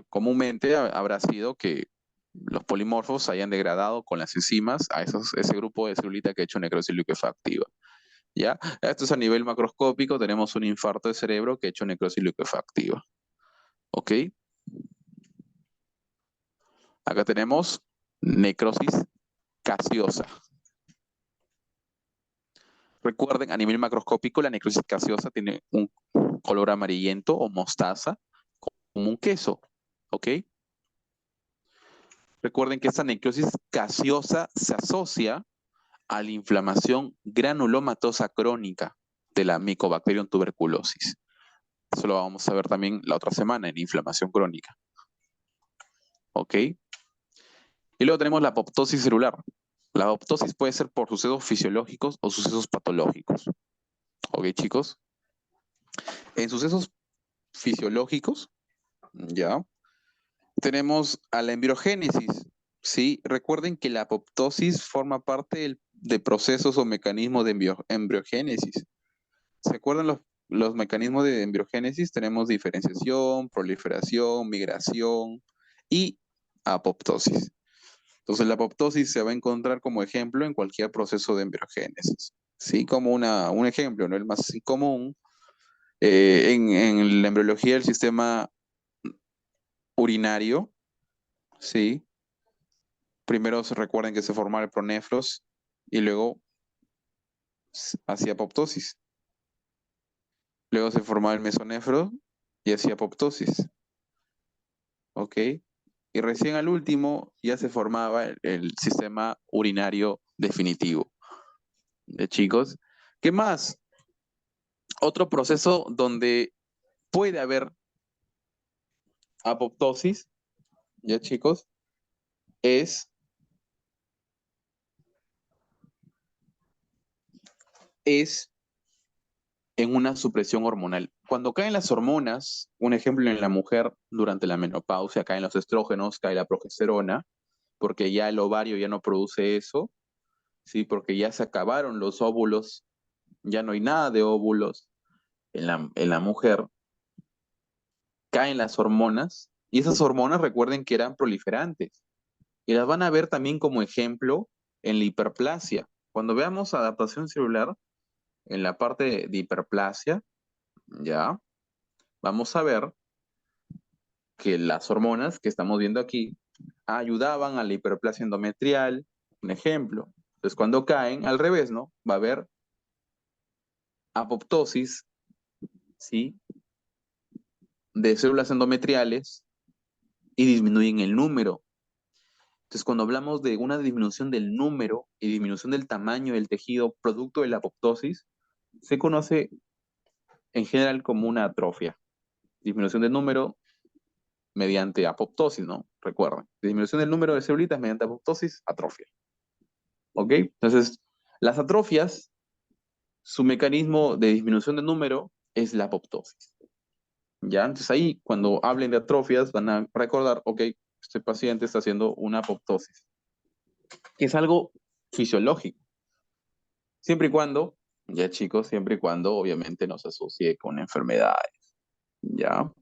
comúnmente habrá sido que los polimorfos hayan degradado con las enzimas a ese grupo de celulita que ha hecho necrosis liquefactiva. ¿Ya? Esto es a nivel macroscópico, tenemos un infarto de cerebro que ha hecho necrosis liquefactiva. ¿Ok? Acá tenemos necrosis gaseosa. Recuerden, a nivel macroscópico, la necrosis gaseosa tiene un color amarillento o mostaza, como un queso. ¿Ok? Recuerden que esta necrosis gaseosa se asocia a la inflamación granulomatosa crónica de la Mycobacterium tuberculosis. Eso lo vamos a ver también la otra semana en inflamación crónica. ¿Ok? Y luego tenemos la apoptosis celular. La apoptosis puede ser por sucesos fisiológicos o sucesos patológicos. ¿Ok, chicos? En sucesos fisiológicos, ya, tenemos a la embriogénesis. ¿Sí? Recuerden que la apoptosis forma parte de procesos o mecanismos de embriogénesis. ¿Se acuerdan los mecanismos de embriogénesis? Tenemos diferenciación, proliferación, migración y apoptosis. Entonces, la apoptosis se va a encontrar como ejemplo en cualquier proceso de embriogénesis. ¿Sí? Como un ejemplo, ¿no? El más común en la embriología del sistema urinario, ¿sí? Primero se recuerden que se formaba el pronefros y luego hacía apoptosis. Luego se formaba el mesonefro y hacía apoptosis. ¿Ok? Y recién al último ya se formaba el sistema urinario definitivo. ¿De chicos? ¿Qué más? Otro proceso donde puede haber apoptosis, ¿ya chicos? Es es en una supresión hormonal. Cuando caen las hormonas, un ejemplo en la mujer durante la menopausia, caen los estrógenos, cae la progesterona, porque ya el ovario ya no produce eso, ¿sí? Porque ya se acabaron los óvulos, ya no hay nada de óvulos en la mujer, caen las hormonas, y esas hormonas recuerden que eran proliferantes, y las van a ver también como ejemplo en la hiperplasia. Cuando veamos adaptación celular, en la parte de hiperplasia, ya, vamos a ver que las hormonas que estamos viendo aquí ayudaban a la hiperplasia endometrial, un ejemplo. Entonces, cuando caen, al revés, ¿no? Va a haber apoptosis, ¿sí? De células endometriales y disminuyen el número. Entonces, cuando hablamos de una disminución del número y disminución del tamaño del tejido producto de la apoptosis, se conoce en general como una atrofia. Disminución del número mediante apoptosis, ¿no? Recuerden, disminución del número de celulitas mediante apoptosis, atrofia. ¿Ok? Entonces, las atrofias, su mecanismo de disminución de número es la apoptosis. ¿Ya? Entonces ahí, cuando hablen de atrofias, van a recordar, ok, este paciente está haciendo una apoptosis, que es algo fisiológico, siempre y cuando, ya chicos, siempre y cuando obviamente no se asocie con enfermedades, ¿ya?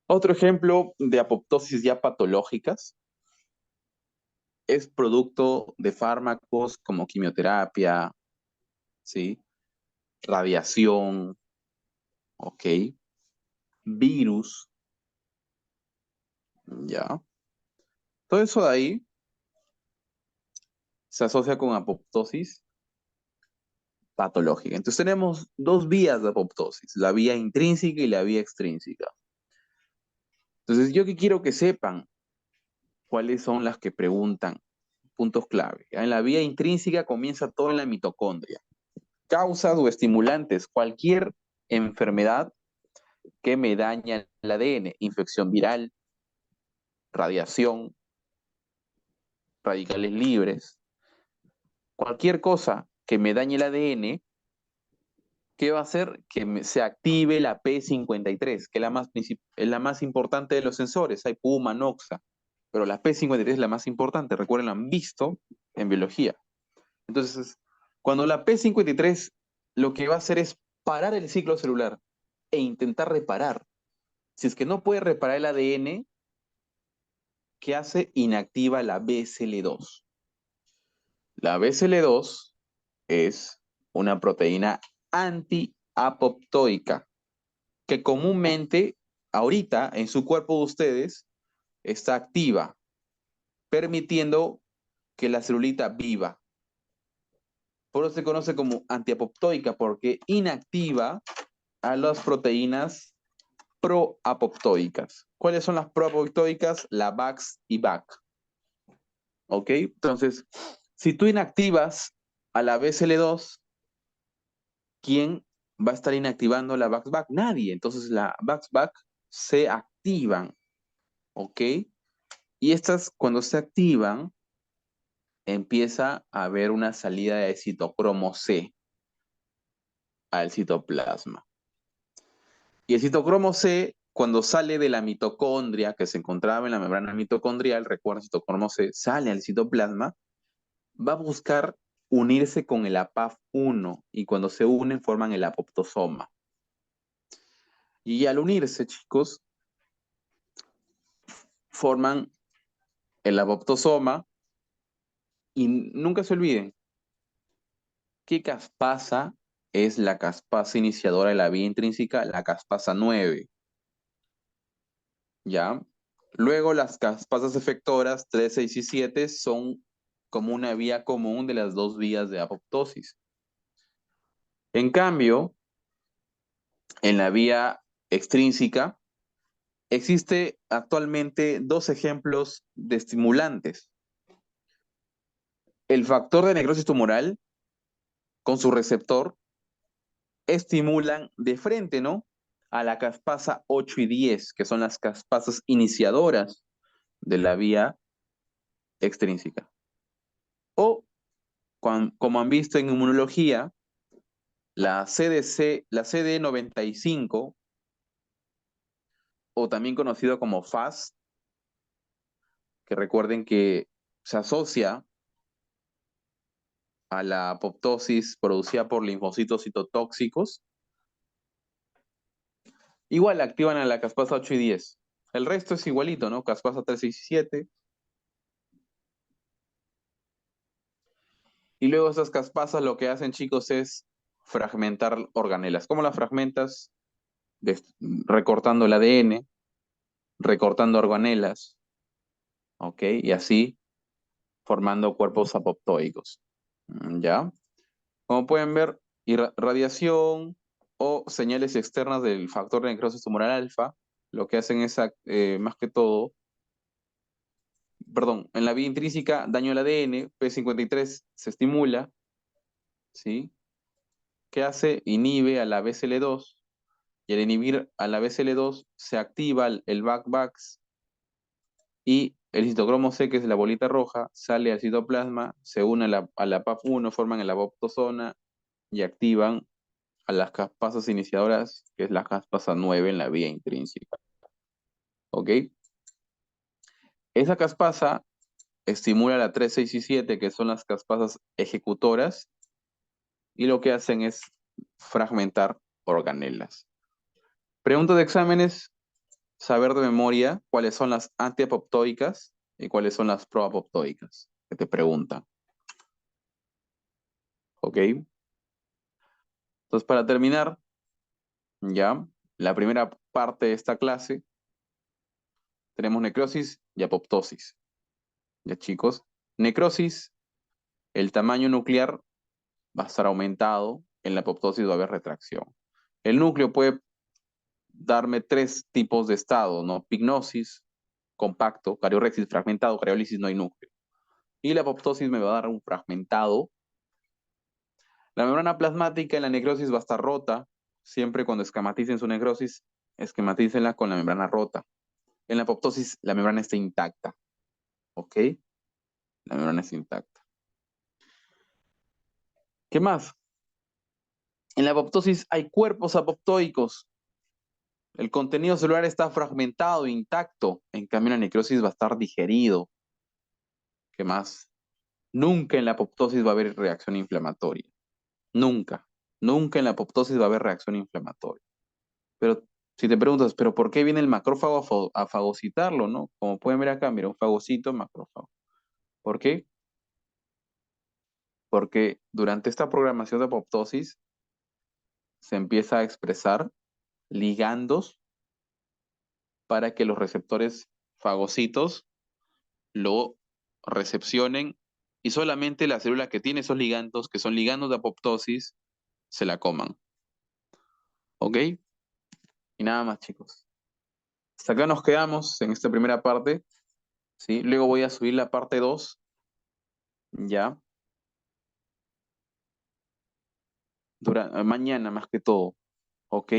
Otro ejemplo de apoptosis ya patológicas es producto de fármacos como quimioterapia, ¿sí? Radiación, ¿ok? Virus, ¿ya? Todo eso de ahí se asocia con apoptosis patológica. Entonces tenemos dos vías de apoptosis, la vía intrínseca y la vía extrínseca. Entonces yo que quiero que sepan cuáles son las que preguntan, puntos clave. En la vía intrínseca comienza todo en la mitocondria. Causas o estimulantes, cualquier enfermedad que me daña el ADN, infección viral, radiación, radicales libres, cualquier cosa que me dañe el ADN, ¿qué va a hacer? Que se active la P53, que es es la más importante de los sensores. Hay Puma, Noxa, pero la P53 es la más importante. Recuerden, la han visto en biología. Entonces, cuando la P53 lo que va a hacer es parar el ciclo celular e intentar reparar. Si es que no puede reparar el ADN, ¿qué hace? Inactiva la BCL2. La BCL2 es una proteína antiapoptóica que comúnmente ahorita en su cuerpo de ustedes está activa, permitiendo que la celulita viva. Por eso se conoce como antiapoptóica, porque inactiva a las proteínas proapoptóicas. ¿Cuáles son las proapoptóicas? La VAX y VAC. ¿Ok? Entonces, si tú inactivas a la BCL2, ¿quién va a estar inactivando la VAX-VAC? Nadie. Entonces, la VAX-VAC se activan. ¿Ok? Y estas, cuando se activan, empieza a haber una salida de citocromo C al citoplasma. Y el citocromo C, cuando sale de la mitocondria, que se encontraba en la membrana mitocondrial, recuerda, el citocromo C sale al citoplasma, va a buscar unirse con el APAF1 y cuando se unen forman el apoptosoma. Y al unirse, chicos, forman el apoptosoma y nunca se olviden, ¿qué caspasa es la caspasa iniciadora de la vía intrínseca? La caspasa 9, ¿ya? Luego las caspasas efectoras 3, 6 y 7 son como una vía común de las dos vías de apoptosis. En cambio, en la vía extrínseca existe actualmente dos ejemplos de estimulantes. El factor de necrosis tumoral con su receptor estimulan de frente, ¿no? A la caspasa 8 y 10, que son las caspasas iniciadoras de la vía extrínseca. O Como han visto en inmunología, la CD95, o también conocido como FAS, que recuerden que se asocia a la apoptosis producida por linfocitos citotóxicos, igual activan a la caspasa 8 y 10. El resto es igualito, ¿no? Caspasa 3, 6 y 7. Y luego esas caspasas lo que hacen, chicos, es fragmentar organelas. ¿Cómo las fragmentas? Recortando el ADN, recortando organelas, ¿ok? Y así formando cuerpos apoptóicos. ¿Ya? Como pueden ver, radiación o señales externas del factor de necrosis tumoral alfa, lo que hacen es, más que todo, perdón, en la vía intrínseca, daño al ADN, P53 se estimula, ¿sí? ¿Qué hace? Inhibe a la BCL2, y al inhibir a la BCL2 se activa el BACBAX y el citocromo C, que es la bolita roja, sale al citoplasma, se une a la PAF1, forman la apoptosona y activan a las caspasas iniciadoras, que es la caspasa 9 en la vía intrínseca. ¿Ok? Esa caspasa estimula la 3, 6 y 7, que son las caspasas ejecutoras, y lo que hacen es fragmentar organelas. Pregunta de exámenes, saber de memoria cuáles son las antiapoptóicas y cuáles son las proapoptóicas, que te preguntan. ¿Ok? Entonces, para terminar, ya, la primera parte de esta clase, tenemos necrosis y apoptosis. Ya, chicos. Necrosis, el tamaño nuclear va a estar aumentado, en la apoptosis va a haber retracción. El núcleo puede darme tres tipos de estado, ¿no? Pignosis, compacto, cariorexis, fragmentado, cariólisis, no hay núcleo. Y la apoptosis me va a dar un fragmentado. La membrana plasmática en la necrosis va a estar rota. Siempre cuando esquematicen su necrosis, esquematícenla con la membrana rota. En la apoptosis, la membrana está intacta. ¿Ok? La membrana está intacta. ¿Qué más? En la apoptosis hay cuerpos apoptóicos. El contenido celular está fragmentado, intacto. En cambio, la necrosis va a estar digerido. ¿Qué más? Nunca en la apoptosis va a haber reacción inflamatoria. Nunca. Nunca en la apoptosis va a haber reacción inflamatoria. Pero si te preguntas, ¿pero por qué viene el macrófago a fagocitarlo, no? Como pueden ver acá, mira, un fagocito, macrófago. ¿Por qué? Porque durante esta programación de apoptosis se empieza a expresar ligandos para que los receptores fagocitos lo recepcionen y solamente la célula que tiene esos ligandos, que son ligandos de apoptosis, se la coman. ¿Ok? Y nada más, chicos. Hasta acá nos quedamos en esta primera parte, ¿sí? Luego voy a subir la parte 2, ya, mañana más que todo, ¿ok?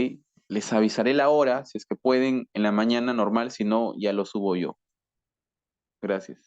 Les avisaré la hora, si es que pueden, en la mañana normal, si no, ya lo subo yo. Gracias.